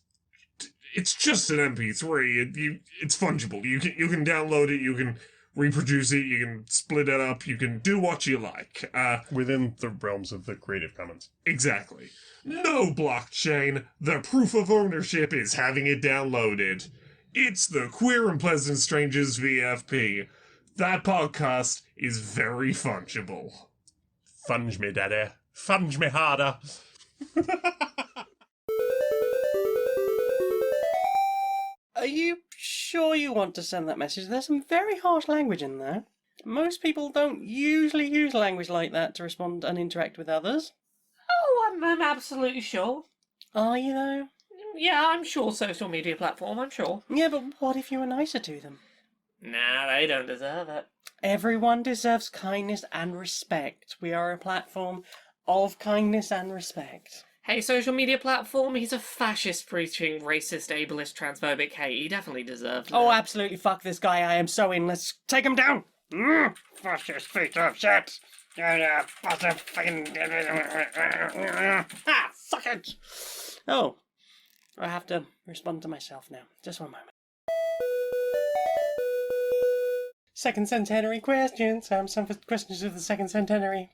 just an MP3. It's fungible. You can download it. You can reproduce it. You can split it up. You can do what you like. Within the realms of the Creative Commons. Exactly. No blockchain. The proof of ownership is having it downloaded. It's the Queer and Pleasant Strangers VFP. That podcast is very fungible. Funge me, daddy. Funge me harder. Are you sure you want to send that message? There's some very harsh language in there. Most people don't usually use language like that to respond and interact with others. Oh, I'm absolutely sure. Are you, though? Yeah, I'm sure social media platform, I'm sure. Yeah, but what if you were nicer to them? Nah, they don't deserve it. Everyone deserves kindness and respect. We are a platform of kindness and respect. Hey, social media platform, he's a fascist preaching, racist, ableist, transphobic hate. He definitely deserves it. Oh, absolutely. Fuck this guy. I am so in. Let's take him down. Fascist piece of shit. Ah, suck it. Oh, I have to respond to myself now. Just one moment. Second centenary questions. Some questions of the second centenary.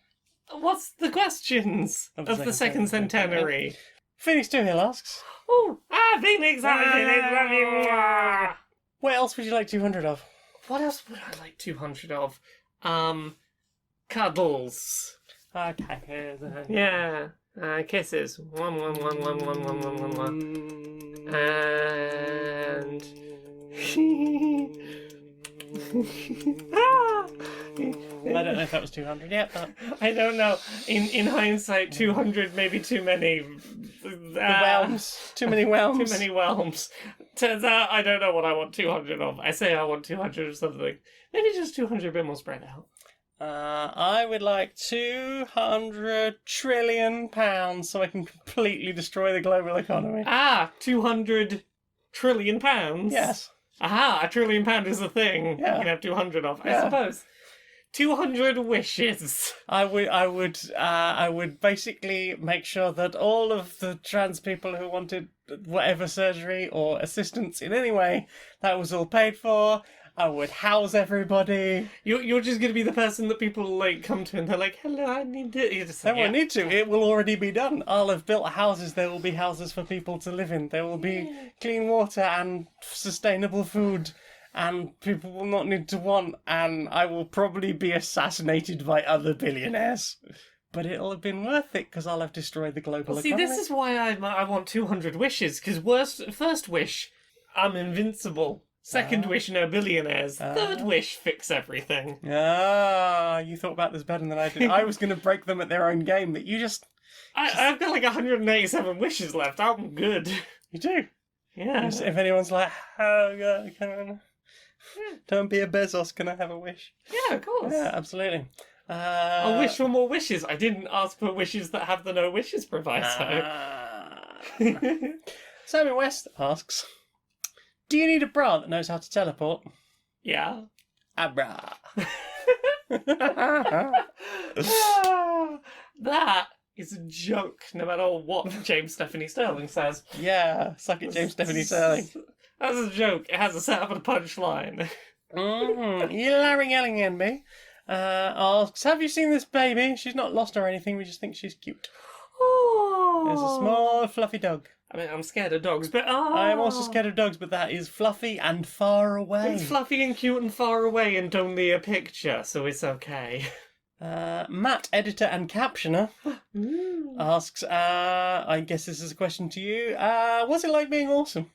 What's the questions of the second centenary? Phoenix 2 Hill asks. Oh, Phoenix! What else would you like 200 of? What else would I like 200 of? Cuddles. Okay, here's a... Yeah. Kisses. One. And... I don't know if that was 200 yet, but... I don't know. In hindsight, 200 maybe too many. The whelms. Too many whelms. Too many whelms. Turns out I don't know what I want 200 of. I say I want 200 of something. Maybe just 200 a bit more spread out. I would like 200 trillion pounds so I can completely destroy the global economy. 200 trillion pounds? Yes. Aha, a trillion pound is a thing. Yeah. You can have 200 of, I Yeah. suppose. 200 wishes. I would basically make sure that all of the trans people who wanted whatever surgery or assistance in any way, that was all paid for. I would house everybody. You're just going to be the person that people like come to and they're like, hello, I need to... You just They say, won't need to. It will already be done. I'll have built houses. There will be houses for people to live in. There will be clean water and sustainable food. And people will not need to want. And I will probably be assassinated by other billionaires. But it'll have been worth it because I'll have destroyed the global See, economy. this is why I want 200 wishes, because first wish, I'm invincible. Second wish, no billionaires. Third wish, fix everything. You thought about this better than I did. I was going to break them at their own game, but you just... I've got like 187 wishes left. I'm good. You do. Yeah. If anyone's like, oh, God, don't be a Bezos, can I have a wish? Yeah, of course. Yeah, absolutely. I wish for more wishes. I didn't ask for wishes that have the no wishes proviso. Sammy West asks, do you need a bra that knows how to teleport? Yeah. A bra. That is a joke, no matter what James Stephanie Sterling says. Yeah, suck it, James Stephanie Sterling. That's a joke. It has a setup and a punchline. Larry Ellingham asks, have you seen this baby? She's not lost or anything, we just think she's cute. Oh. There's a small fluffy dog. I mean, I'm scared of dogs, but I am also scared of dogs, but that is fluffy and far away. It's fluffy and cute and far away and only a picture, so it's okay. Matt, editor and captioner, asks, I guess this is a question to you. What's it like being awesome?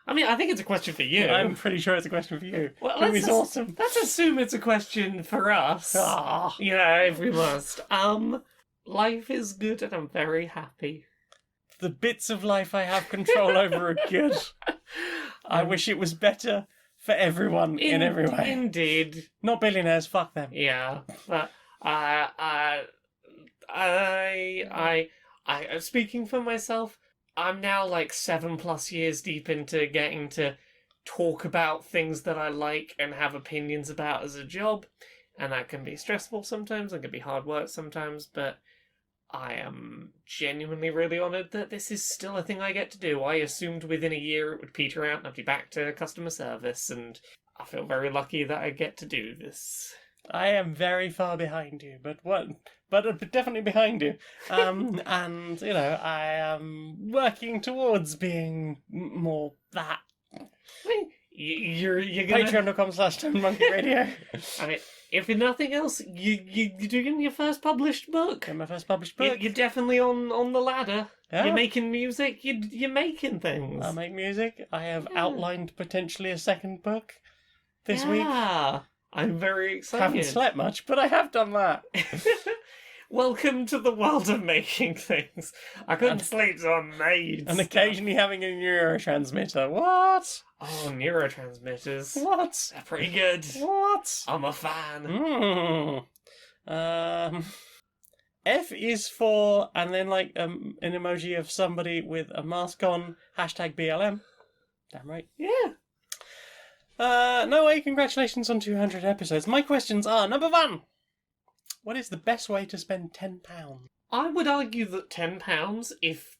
I mean, I think it's a question for you. I'm pretty sure it's a question for you. Well, Who is awesome? Let's assume it's a question for us. You know, if we must. Life is good and I'm very happy. The bits of life I have control over are good. I wish it was better for everyone in every way. Indeed. Not billionaires, fuck them. Yeah, but I speaking for myself, I'm now like 7+ years deep into getting to talk about things that I like and have opinions about as a job, and that can be stressful sometimes, it can be hard work sometimes, but I am genuinely really honoured that this is still a thing I get to do. I assumed within a year it would peter out and I'd be back to customer service, and I feel very lucky that I get to do this. I am very far behind you, but definitely behind you. And, you know, I am working towards being more that. I mean, you're gonna... Patreon.com/ToneMonkeyRadio. I mean, if nothing else, you're doing your first published book. My first published book. You're definitely on the ladder. Yeah. You're making music. You're making things. I make music. I have outlined potentially a second book this week. Yeah, I'm very excited. Haven't slept much, but I have done that. Welcome to the world of making things. I couldn't sleep, so I made And stuff. occasionally having a neurotransmitter. What? Oh, neurotransmitters. What? They're pretty good. What? I'm a fan. F is for, and then like an emoji of somebody with a mask on, #BLM. Damn right. Yeah. No way, congratulations on 200 episodes. My questions are, number 1, what is the best way to spend £10? I would argue that £10, if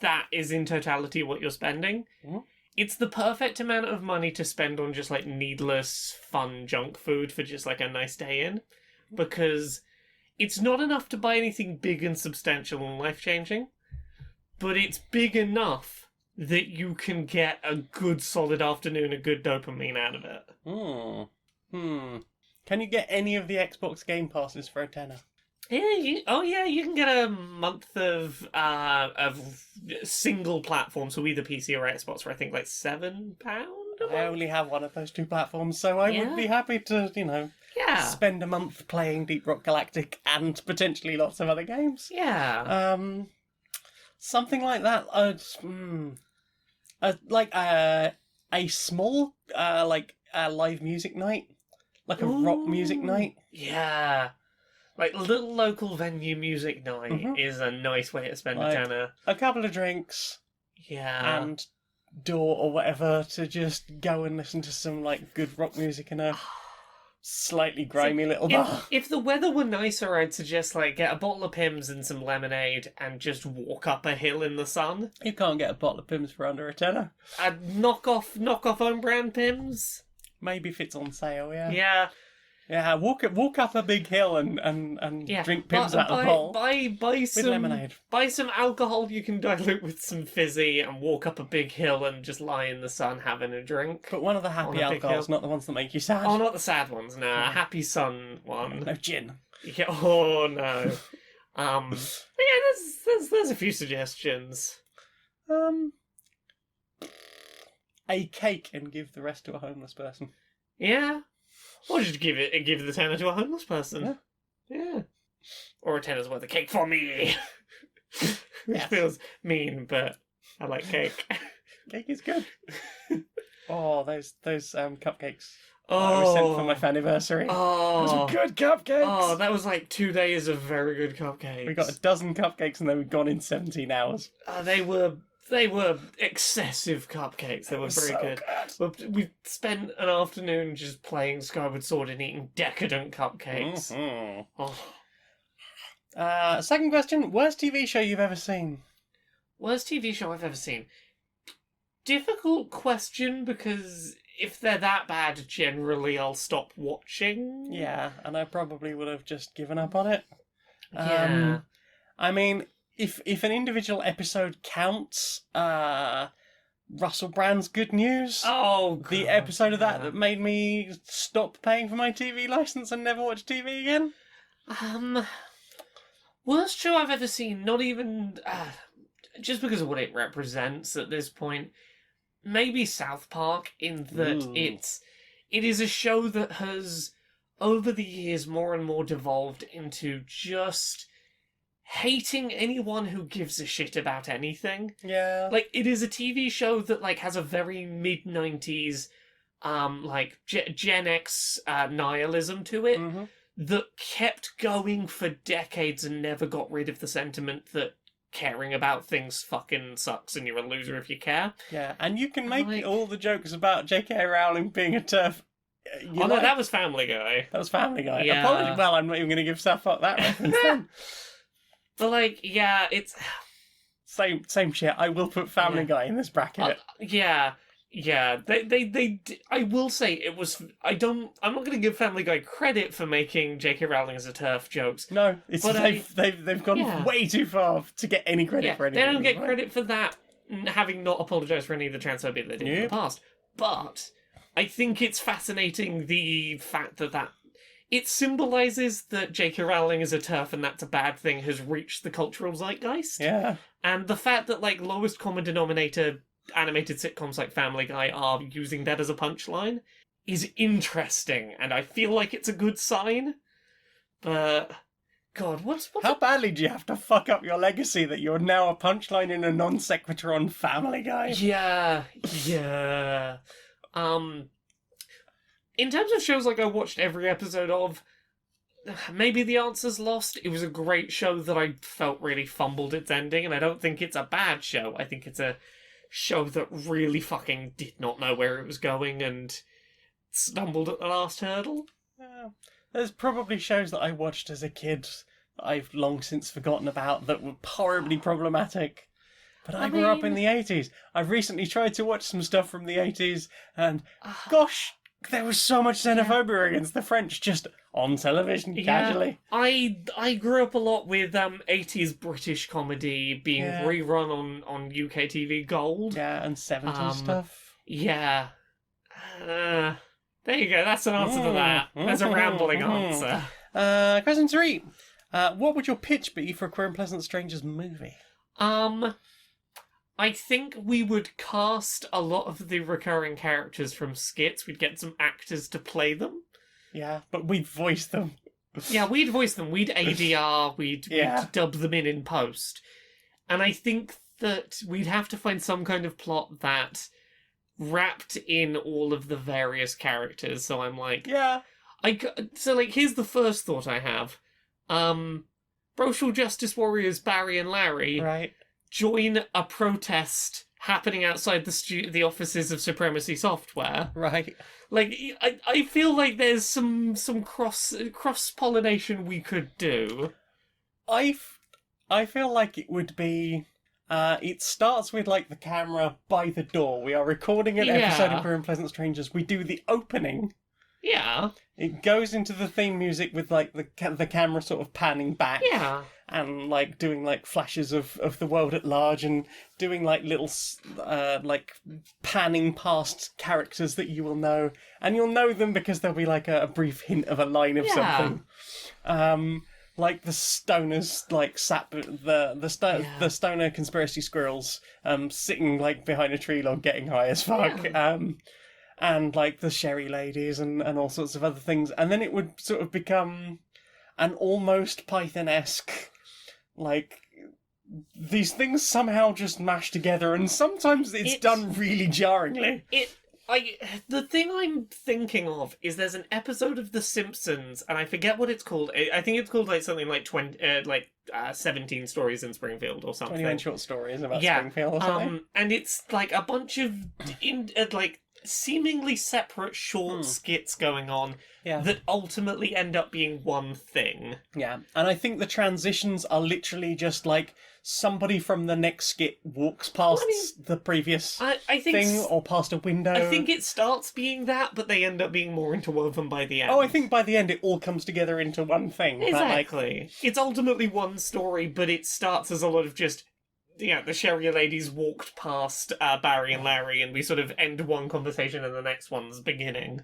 that is in totality what you're spending, it's the perfect amount of money to spend on just like needless, fun junk food for just like a nice day in. Because it's not enough to buy anything big and substantial and life-changing, but it's big enough that you can get a good solid afternoon, a good dopamine out of it. Can you get any of the Xbox Game Passes for a tenner? Yeah, you can get a month of single platform, so either PC or Xbox for I think like £7. I only have one of those two platforms, so I would be happy to, spend a month playing Deep Rock Galactic and potentially lots of other games. Yeah. Something like that. A small live music night, like a rock music night. Yeah. Like, little local venue music night is a nice way to spend a tenner. A couple of drinks. Yeah. And door or whatever to just go and listen to some, good rock music in a slightly grimy little bar. If the weather were nicer, I'd suggest, get a bottle of Pimm's and some lemonade and just walk up a hill in the sun. You can't get a bottle of Pimm's for under a tenner. Knock off own brand Pimm's. Maybe if it's on sale, yeah. Yeah. Yeah, walk up a big hill and drink Pimm's out of the bowl. Buy some lemonade. Buy some alcohol you can dilute with some fizzy and walk up a big hill and just lie in the sun having a drink. But one of the happy alcohols, not the ones that make you sad. Oh, not the sad ones, no. A happy sun one. No gin. Yeah, oh no. Yeah, there's a few suggestions. A cake and give the rest to a homeless person. Yeah. Or just give the tenner to a homeless person. Yeah. Or a tenner's worth of cake for me. Which feels mean, but I like cake. Cake is good. Oh, those cupcakes. Oh, I was sent for my anniversary. Oh, those were good cupcakes. Oh, that was 2 days of very good cupcakes. We got a dozen cupcakes and they were gone in 17 hours. They were excessive cupcakes. They were very good. We spent an afternoon just playing Skyward Sword and eating decadent cupcakes. Mm-hmm. Second question: worst TV show you've ever seen? Worst TV show I've ever seen. Difficult question because if they're that bad, generally I'll stop watching. Yeah, and I probably would have just given up on it. Yeah. I mean, if an individual episode counts, Russell Brand's Good News. Oh, God. The episode of that made me stop paying for my TV license and never watch TV again. Worst show I've ever seen, not even just because of what it represents at this point. Maybe South Park, in that it is a show that has, over the years, more and more devolved into just hating anyone who gives a shit about anything. Yeah. It is a TV show that, has a very mid-90s, Gen X nihilism to it that kept going for decades and never got rid of the sentiment that caring about things fucking sucks and you're a loser if you care. Yeah, and you can make all the jokes about J.K. Rowling being a TERF. No, that was Family Guy. That was Family Guy. Yeah. Apologies. Well, I'm not even going to give South Park that reference then. But, it's... Same shit. I will put Family Guy in this bracket. Yeah. They I will say it was... I'm not going to give Family Guy credit for making J.K. Rowling as a TERF jokes. No, it's they've gone way too far to get any credit for anything. They don't get credit for that, having not apologised for any of the transphobia they did in the past. But I think it's fascinating the fact that it symbolises that J.K. Rowling is a TERF and that's a bad thing has reached the cultural zeitgeist. Yeah. And the fact that, lowest common denominator animated sitcoms like Family Guy are using that as a punchline is interesting, and I feel like it's a good sign. But, God, what's how badly do you have to fuck up your legacy that you're now a punchline in a non sequitur on Family Guy? Yeah. In terms of shows I watched every episode of, maybe The Answer's Lost. It was a great show that I felt really fumbled its ending, and I don't think it's a bad show. I think it's a show that really fucking did not know where it was going and stumbled at the last hurdle. There's probably shows that I watched as a kid that I've long since forgotten about that were horribly problematic. But I grew up in the 80s. I've recently tried to watch some stuff from the 80s, and gosh, there was so much xenophobia against the French just on television, casually. I grew up a lot with 80s British comedy being rerun on UK TV Gold. Yeah, and 70s stuff. Yeah. There you go, that's an answer to that. That's a rambling answer. Question 3. What would your pitch be for a Queer and Pleasant Strangers movie? I think we would cast a lot of the recurring characters from skits. We'd get some actors to play them. Yeah, but we'd voice them. Yeah, we'd voice them. We'd ADR. We'd dub them in post. And I think that we'd have to find some kind of plot that wrapped in all of the various characters. So I'm like... Yeah. Here's the first thought I have. Social justice warriors Barry and Larry... Right. join a protest happening outside the offices of Supremacy Software. Right. Like, I feel like there's some cross-pollination we could do. I feel like it would be... it starts with, like, the camera by the door. We are recording an episode of Queer and Pleasant Strangers. We do the opening. Yeah. It goes into the theme music with, like, the camera sort of panning back. Yeah. And, like, doing, like, flashes of the world at large and doing, like, little, like, panning past characters that you will know. And you'll know them because there'll be, like, a brief hint of a line of something. Like, the stoners, like, the stoner conspiracy squirrels sitting, like, behind a tree log getting high as fuck. Yeah. And, like, the sherry ladies and all sorts of other things. And then it would sort of become an almost Python-esque, like, these things somehow just mash together, and sometimes it's done really jarringly. The thing I'm thinking of is there's an episode of The Simpsons, and I forget what it's called. I think it's called, like, something like 17 Stories in Springfield or something. 21 short stories about Springfield or something. And it's, like, a bunch of, seemingly separate short skits going on that ultimately end up being one thing. Yeah, and I think the transitions are literally just like somebody from the next skit walks past the previous thing or past a window. I think it starts being that, but they end up being more interwoven by the end. Oh, I think by the end it all comes together into one thing. Exactly. It's ultimately one story, but it starts as a lot of just... Yeah, the Sherry ladies walked past Barry and Larry, and we sort of end one conversation and the next one's beginning.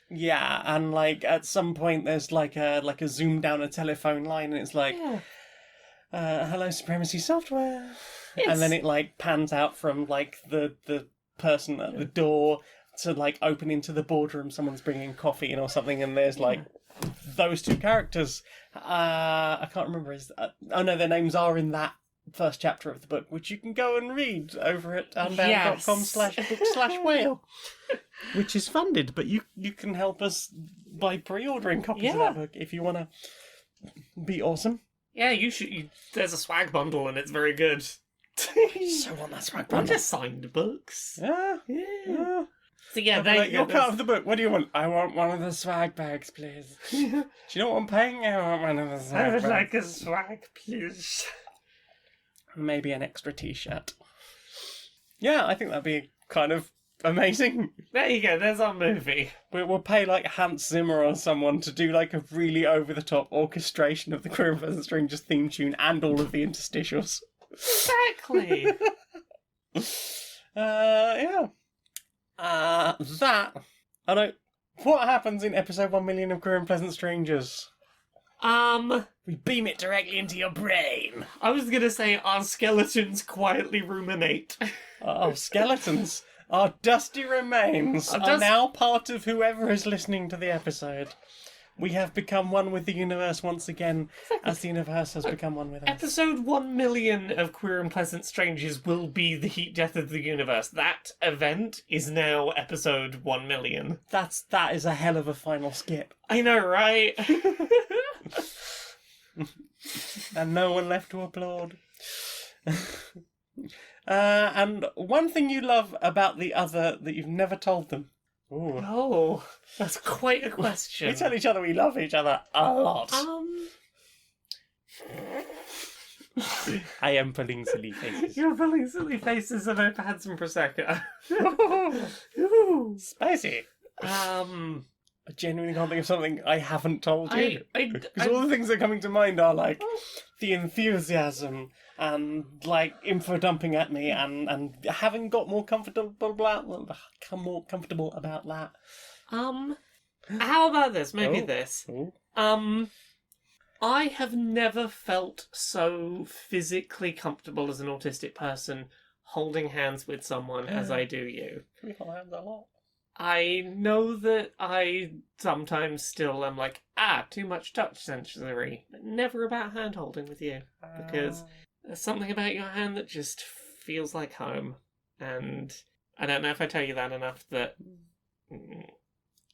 Yeah, and like at some point there's like a zoom down a telephone line, and it's like, "Hello, Supremacy Software," and then it like pans out from like the person at the door to like open into the boardroom. Someone's bringing coffee in or something, and there's like those two characters. I can't remember. Their names are in that first chapter of the book, which you can go and read over at unbound.com/book/whale, which is funded, but you can help us by pre-ordering copies of that book if you want to be awesome. Yeah, you should. There's a swag bundle and it's very good. So want that swag bundle. Just signed books. Yeah. So yeah, you're part of the book. What do you want? I want one of the swag bags, please. Do you know what I'm paying? I want one of the swag bags. I would like a swag, please. Maybe an extra t-shirt. Yeah, I think that'd be kind of amazing. There you go, there's our movie. We'll pay like Hans Zimmer or someone to do like a really over-the-top orchestration of the Queer and Pleasant Strangers theme tune and all of the interstitials. Exactly. What happens in episode 1 million of Queer and Pleasant Strangers? We beam it directly into your brain. I was gonna say our skeletons quietly ruminate. Our skeletons, our dusty remains, are now part of whoever is listening to the episode. We have become one with the universe once again, as the universe has become one with us. Episode 1 million of Queer and Pleasant Strangers will be the heat death of the universe. That event is now episode 1 million. That is a hell of a final skip. I know, right? And no one left to applaud. And one thing you love about the other that you've never told them. Ooh. Oh, that's quite a question. We tell each other we love each other a lot. I am pulling silly faces. You're pulling silly faces and I've had some Prosecco. Spicy. I genuinely can't think of something I haven't told you. Because all the things that are coming to mind are like the enthusiasm and like info dumping at me and having got more comfortable about that. How about this? Maybe Oh. this. Oh. I have never felt so physically comfortable as an autistic person holding hands with someone as I do you. We hold hands a lot. I know that I sometimes still am like, too much touch sensory, but never about hand holding with you. Because there's something about your hand that just feels like home. And I don't know if I tell you that enough that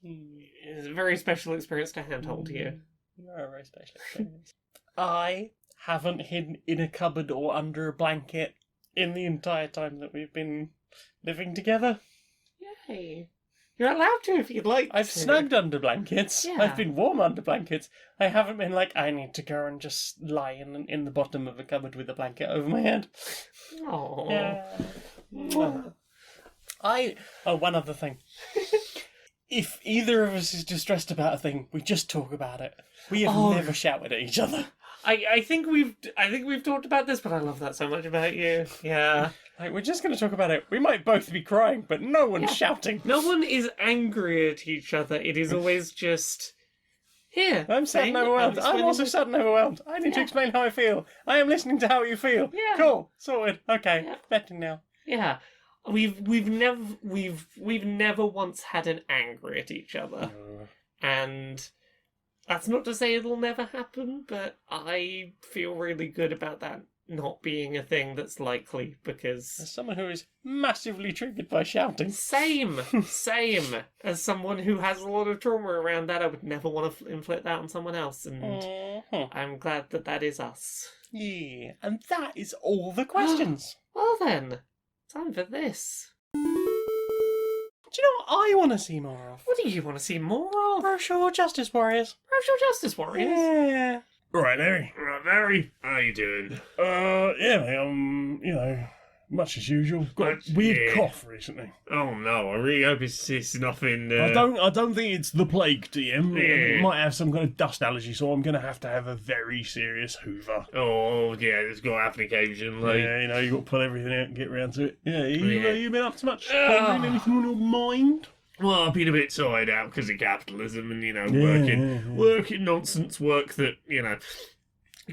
it's a very special experience to hand hold you. You're a very special experience. I haven't hidden in a cupboard or under a blanket in the entire time that we've been living together. Yay. You're allowed to if you'd like I've to. snugged under blankets. Yeah. I've been warm under blankets. I haven't been like, I need to go and just lie in the bottom of a cupboard with a blanket over my head. Aww. Yeah. One other thing. If either of us is distressed about a thing, we just talk about it. We have never shouted at each other. I think we've talked about this, but I love that so much about you. Yeah. Like, we're just going to talk about it. We might both be crying, but no one's shouting. No one is angry at each other. It is always just here. I'm sad and overwhelmed. I'm also sad and overwhelmed. I need to explain how I feel. I am listening to how you feel. Yeah. Cool. Sorted. Okay. Yeah. Betting now. Yeah. We've never once had an angry at each other. And that's not to say it'll never happen, but I feel really good about that not being a thing that's likely, because As someone who is massively triggered by shouting. same as someone who has a lot of trauma around that, I would never want to inflict that on someone else, and I'm glad that that is us. Yeah. And that is all the questions. Well then, time for this. Do you know what I want to see more of? What do you want to see more of? Brochure Justice Warriors. Social Justice Warriors? Yeah. Right, Larry. Right, Barry, how you doing? Yeah, mate, much as usual. Got a weird cough recently. Oh no, I really hope it's nothing. I don't think it's the plague, DM. Yeah. It might have some kind of dust allergy, so I'm gonna have to have a very serious Hoover. Oh yeah, it's got to happen occasionally. Yeah, you got to pull everything out and get round to it. Yeah, Yeah. you been up to much? Pondering anything on your mind? Well, I've been a bit tired out because of capitalism and Yeah. working nonsense work that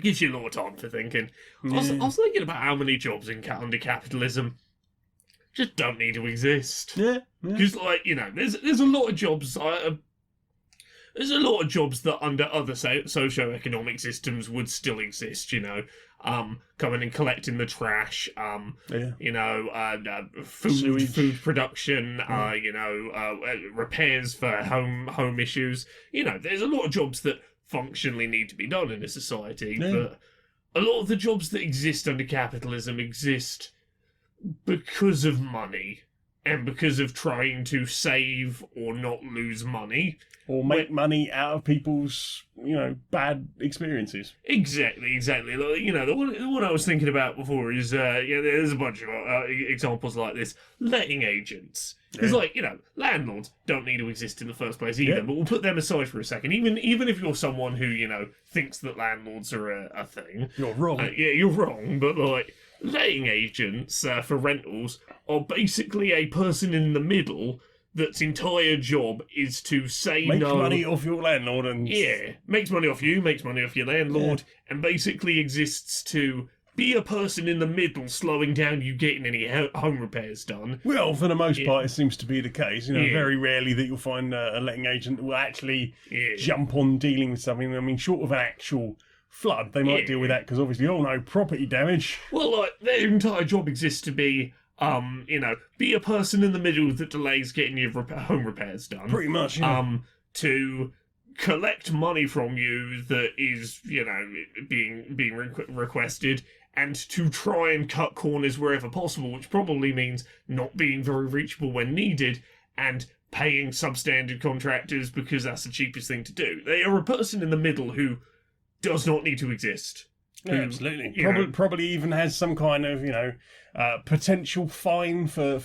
gives you a lot of time for thinking. I was thinking about how many jobs under capitalism just don't need to exist. Yeah. Because, there's a lot of jobs. There's a lot of jobs that under other socio-economic systems would still exist. Coming and collecting the trash. Food production. Repairs for home issues. There's a lot of jobs that functionally need to be done in a society, but a lot of the jobs that exist under capitalism exist because of money and because of trying to save or not lose money. Or make money out of people's, bad experiences. Exactly. The one I was thinking about before is, there's a bunch of examples like this. Letting agents. Because, landlords don't need to exist in the first place either, but we'll put them aside for a second. Even if you're someone who, thinks that landlords are a thing. You're wrong. You're wrong, but, letting agents for rentals are basically a person in the middle that's entire job is to say Make no. money off your landlord and... Yeah, makes money off you, makes money off your landlord, and basically exists to be a person in the middle slowing down you getting any home repairs done. Well, for the most part, it seems to be the case. Very rarely that you'll find a letting agent that will actually jump on dealing with something. I mean, short of an actual flood, they might deal with that, because obviously, property damage. Well, their entire job exists to be... be a person in the middle that delays getting your home repairs done. Pretty much, yeah. To collect money from you that is, being requested, and to try and cut corners wherever possible, which probably means not being very reachable when needed, and paying substandard contractors because that's the cheapest thing to do. They are a person in the middle who does not need to exist. Yeah, absolutely. you know- Probably even has some kind of, potential fine for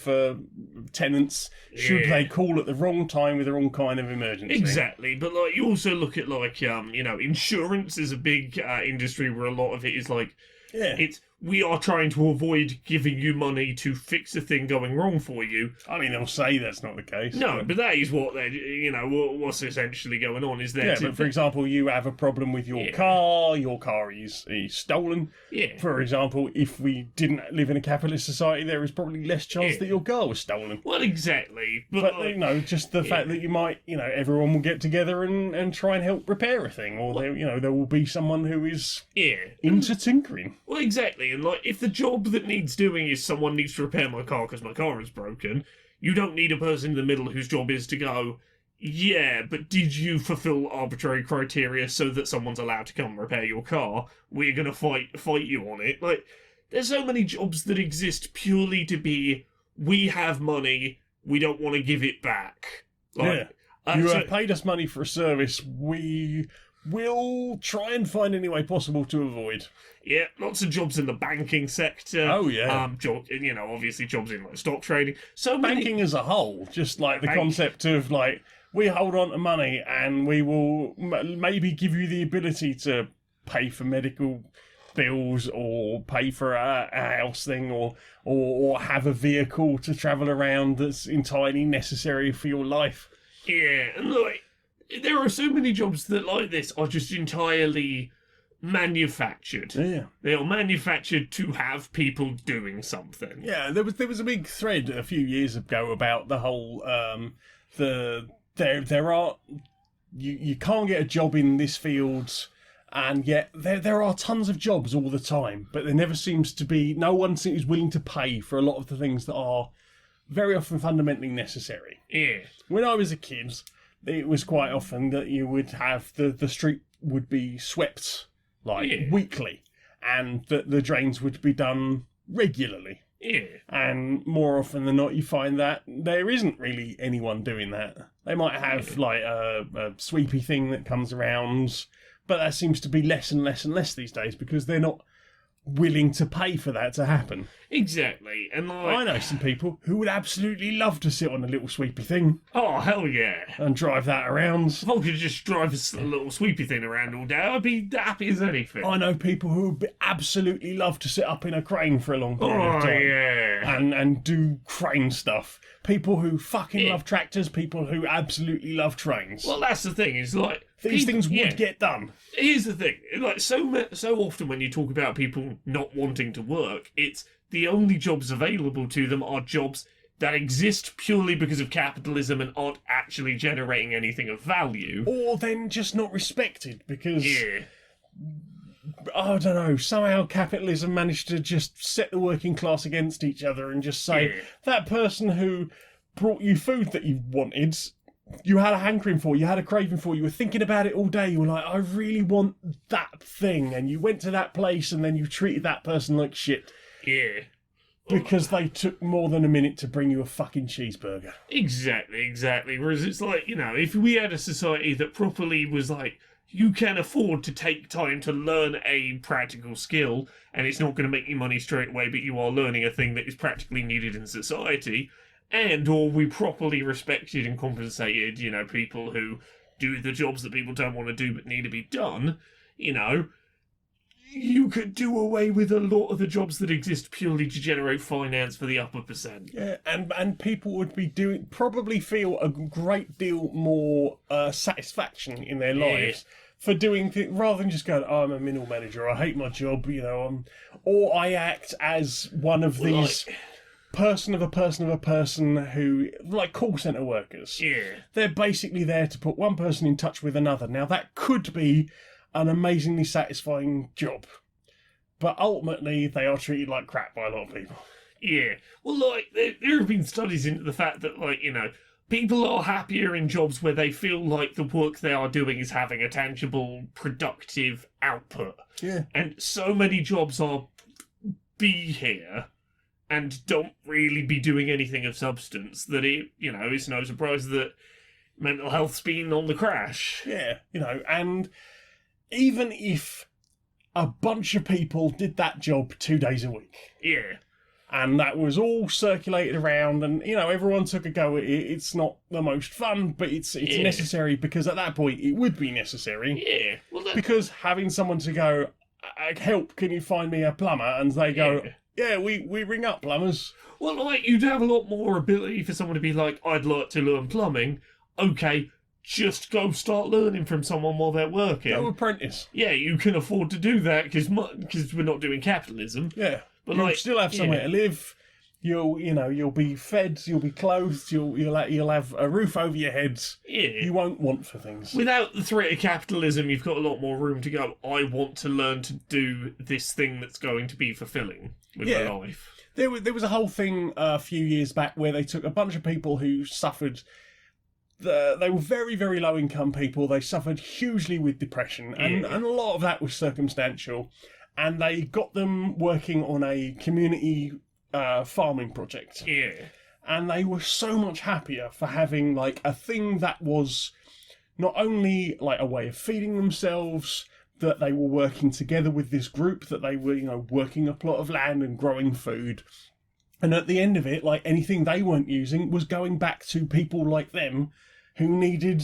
tenants should Yeah. they call at the wrong time with the wrong kind of emergency. Exactly, but like you also look at like insurance is a big industry where a lot of it is like Yeah. we are trying to avoid giving you money to fix a thing going wrong for you. I mean, they'll say that's not the case. No, but that is what they what's essentially going on is that Yeah, but for example, you have a problem with your car is stolen. yeah. For example, if we didn't live in a capitalist society, there is probably less chance that your car was stolen. Well, exactly, but But just the fact that you might, everyone will get together and try and help repair a thing, or there will be someone who is into tinkering. Well, exactly, and like if the job that needs doing is someone needs to repair my car because my car is broken, you don't need a person in the middle whose job is to go, yeah, but did you fulfill arbitrary criteria so that someone's allowed to come repair your car? We're gonna fight you on it. Like, there's so many jobs that exist purely to be, we have money, we don't want to give it back. Like, You have paid us money for a service we will try and find any way possible to avoid. Yeah, lots of jobs in the banking sector. Oh, yeah. Obviously jobs in like stock trading. So many. Banking as a whole, just like the Bank- concept of like, we hold on to money and we will maybe give you the ability to pay for medical bills or pay for a house thing or have a vehicle to travel around that's entirely necessary for your life. Yeah, and like, there are so many jobs that like this are just entirely manufactured. Yeah. They are manufactured to have people doing something. Yeah, there was a big thread a few years ago about the whole there are you can't get a job in this field, and yet there are tons of jobs all the time, but there never seems to be no one seems willing to pay for a lot of the things that are very often fundamentally necessary. Yeah. When I was a kid, it was quite often that you would have the street would be swept weekly, and that the drains would be done regularly. Yeah. And more often than not, you find that there isn't really anyone doing that. They might have like a sweepy thing that comes around, but that seems to be less and less and less these days because they're not willing to pay for that to happen. Exactly. And like, I know some people who would absolutely love to sit on a little sweepy thing oh hell yeah. and drive that around. If I could just drive a little sweepy thing around all day, I'd be happy as anything. I know people who would absolutely love to sit up in a crane for a long period of time. Yeah. And do crane stuff. People who fucking love tractors, people who absolutely love trains. Well, that's the thing. Is like These people- things would get done. Here's the thing: like so often when you talk about people not wanting to work, it's the only jobs available to them are jobs that exist purely because of capitalism and aren't actually generating anything of value. Or then just not respected because, Yeah. I don't know, somehow capitalism managed to just set the working class against each other and just say, Yeah. that person who brought you food that you wanted, you had a hankering for, you had a craving for, you were thinking about it all day, you were like, I really want that thing, and you went to that place and then you treated that person like shit Yeah. because they took more than a minute to bring you a fucking cheeseburger. Exactly. Whereas it's like, if we had a society that properly was like, you can afford to take time to learn a practical skill, and it's not going to make you money straight away, but you are learning a thing that is practically needed in society, and or we properly respected and compensated, people who do the jobs that people don't want to do but need to be done, you could do away with a lot of the jobs that exist purely to generate finance for the upper percent. Yeah, and people would be probably feel a great deal more satisfaction in their lives for doing things rather than just going, oh, I'm a middle manager, I hate my job, or I act as one of these person of a person who, like call centre workers. Yeah. They're basically there to put one person in touch with another. Now that could be an amazingly satisfying job, but ultimately they are treated like crap by a lot of people. Yeah. Well, there have been studies into the fact that, people are happier in jobs where they feel like the work they are doing is having a tangible, productive output. Yeah. And so many jobs are be here and don't really be doing anything of substance that it's no surprise that mental health's been on the crash. Yeah, and even if a bunch of people did that job 2 days a week. Yeah. And that was all circulated around, and everyone took a go at it. It's not the most fun, but it's necessary, because at that point it would be necessary. Yeah. Well, Because having someone to go, help, can you find me a plumber? And they go, yeah, we ring up plumbers. Well, like, you'd have a lot more ability for someone to be like, I'd like to learn plumbing. Okay, just go start learning from someone while they're working. No apprentice. Yeah, you can afford to do that because we're not doing capitalism. Yeah. But You'll like, still have somewhere to live. You'll be fed. You'll be clothed. You'll have a roof over your heads. Yeah. You won't want for things. Without the threat of capitalism, you've got a lot more room to go, I want to learn to do this thing that's going to be fulfilling with my life. There was a whole thing a few years back where they took a bunch of people who suffered. They were very, very low income people. They suffered hugely with depression, and a lot of that was circumstantial. And they got them working on a community farming project. Yeah. And they were so much happier for having like a thing that was not only like a way of feeding themselves, that they were working together with this group, that they were, working a plot of land and growing food. And at the end of it, like anything they weren't using was going back to people like them who needed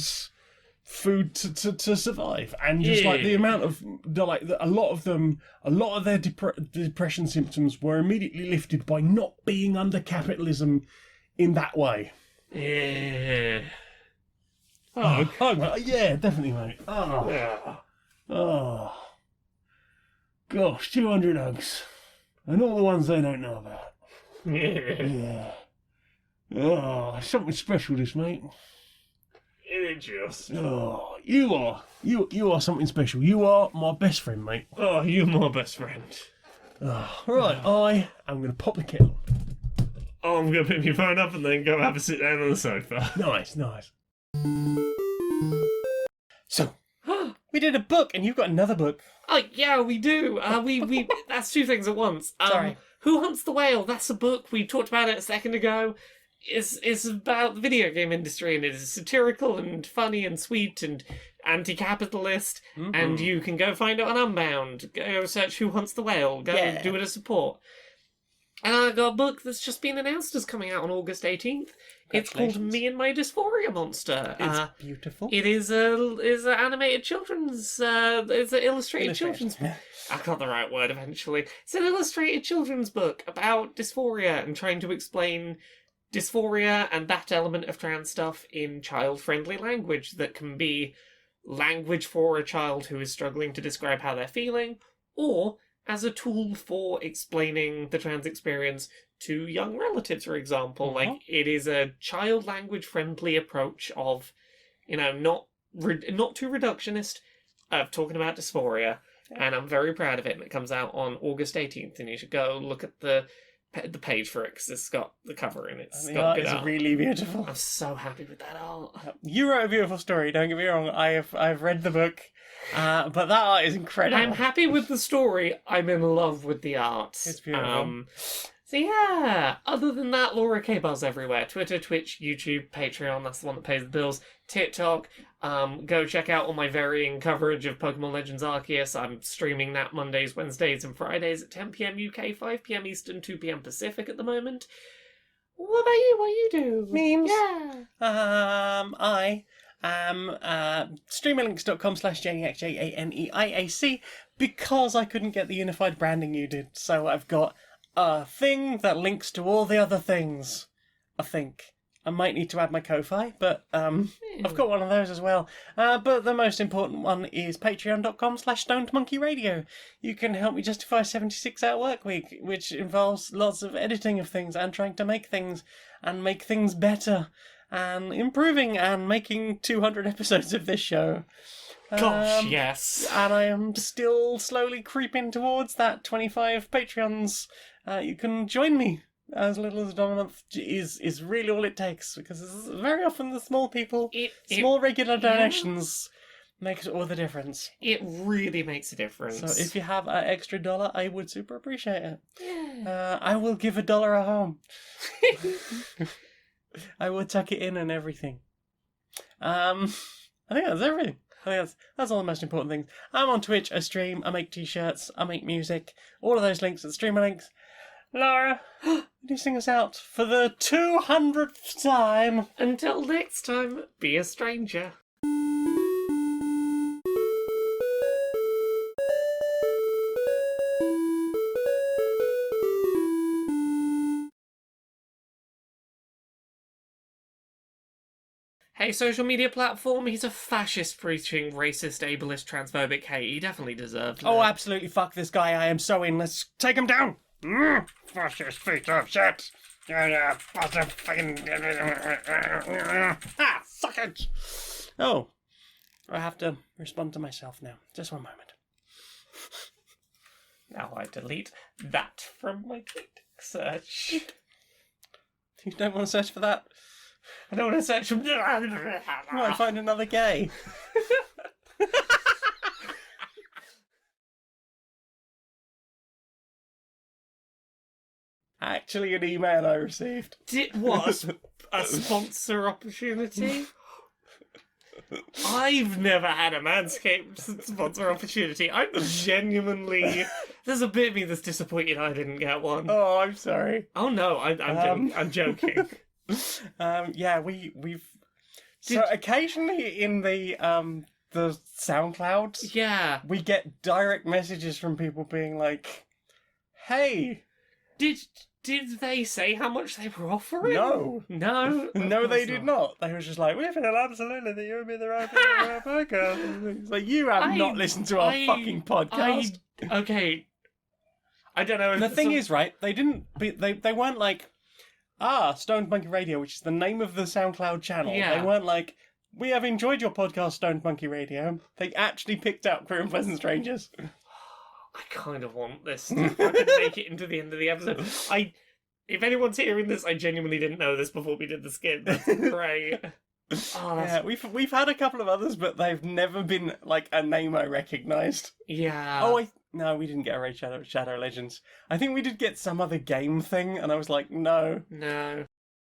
food to survive. And just like the amount of a lot of their depression symptoms were immediately lifted by not being under capitalism in that way. Yeah. Yeah, definitely, mate. Gosh, 200 hugs, and all the ones they don't know about. Yeah. Something special, this, mate. It just. You are something special. You are my best friend, mate. Oh, you're my best friend. Right, I am going to pop the kettle. Oh, I'm going to pick my phone up and then go have a sit down on the sofa. Nice. So, we did a book, and you've got another book. Oh yeah, we do. We that's two things at once. Sorry. Who Hunts the Whale? That's a book. We talked about it a second ago. It's about the video game industry, and it is satirical and funny and sweet and anti-capitalist. Mm-hmm. And you can go find it on Unbound. Go search Who Hunts the Whale. Go do it as support. And I got a book that's just been announced as coming out on August 18th. It's called Me and My Dysphoria Monster. It's beautiful. It is an animated children's. It's an illustrated children's book. I got the right word eventually. It's an illustrated children's book about dysphoria and trying to explain dysphoria and that element of trans stuff in child-friendly language that can be language for a child who is struggling to describe how they're feeling, or as a tool for explaining the trans experience to young relatives, for example. Like, it is a child language friendly approach of, not too reductionist, of talking about dysphoria. And I'm very proud of it. And it comes out on August 18th, and you should go look at the page for it, because it's got the cover and it's got good art. It's really beautiful. I'm so happy with that art. You wrote a beautiful story, don't get me wrong. I've read the book, but that art is incredible. I'm happy with the story. I'm in love with the art. It's beautiful. So yeah, other than that, Laura K. Buzz everywhere. Twitter, Twitch, YouTube, Patreon, that's the one that pays the bills. TikTok, go check out all my varying coverage of Pokemon Legends Arceus. I'm streaming that Mondays, Wednesdays, and Fridays at 10 PM UK, 5 PM Eastern, 2 PM Pacific at the moment. What about you? What you do? Memes. Yeah. I am streamerlinks.com/JaneAC, because I couldn't get the unified branding you did. So I've got a thing that links to all the other things. I think I might need to add my Ko-Fi, but I've got one of those as well. But the most important one is patreon.com/stonedmonkeyradio. You can help me justify a 76-hour work week, which involves lots of editing of things and trying to make things better and improving and making 200 episodes of this show. Gosh, yes. And I am still slowly creeping towards that 25 Patreons. You can join me. As little as $1 a month is really all it takes, because it's very often the small people, small regular donations makes all the difference. It really makes a difference. So if you have an extra $1, I would super appreciate it. Yeah. I will give $1 at home. I will tuck it in and everything. I think that's everything. think that's all the most important things. I'm on Twitch, I stream, I make t-shirts, I make music. All of those links at streamer links. Laura, would you sing us out for the 200th time? Until next time, be a stranger. Hey, social media platform, he's a fascist preaching, racist, ableist, transphobic hate. He definitely deserved it. Oh, absolutely, fuck this guy, I am so in. Let's take him down. Fascist piece of shit. Fucking... Ah, suck it. Oh, I have to respond to myself now. Just one moment. Now I delete that from my tweet search. You don't want to search for that? I don't want to search for... You might find another gay. Actually, an email I received. What? A sponsor opportunity? I've never had a Manscaped sponsor opportunity. I'm genuinely... There's a bit of me that's disappointed I didn't get one. Oh, I'm sorry. Oh no, I'm joking. Yeah, we've... So occasionally in the SoundClouds, Yeah. we get direct messages from people being like, hey... Did they say how much they were offering? No. No? No, they did not. They were just like, we feel absolutely that you would be the right podcast. It's like, you have not listened to our fucking podcast. Okay. I don't know. And the thing is, right, they weren't like, Stoned Monkey Radio, which is the name of the SoundCloud channel. Yeah. They weren't like, we have enjoyed your podcast, Stoned Monkey Radio. They actually picked out Queer and Pleasant Strangers. I kind of want this to fucking make it into the end of the episode. If anyone's hearing this, I genuinely didn't know this before we did the skit. That's great. Yeah, we've had a couple of others, but they've never been like a name I recognised. Yeah. Oh, no, we didn't get a Raid Shadow Legends. I think we did get some other game thing, and I was like, no. No.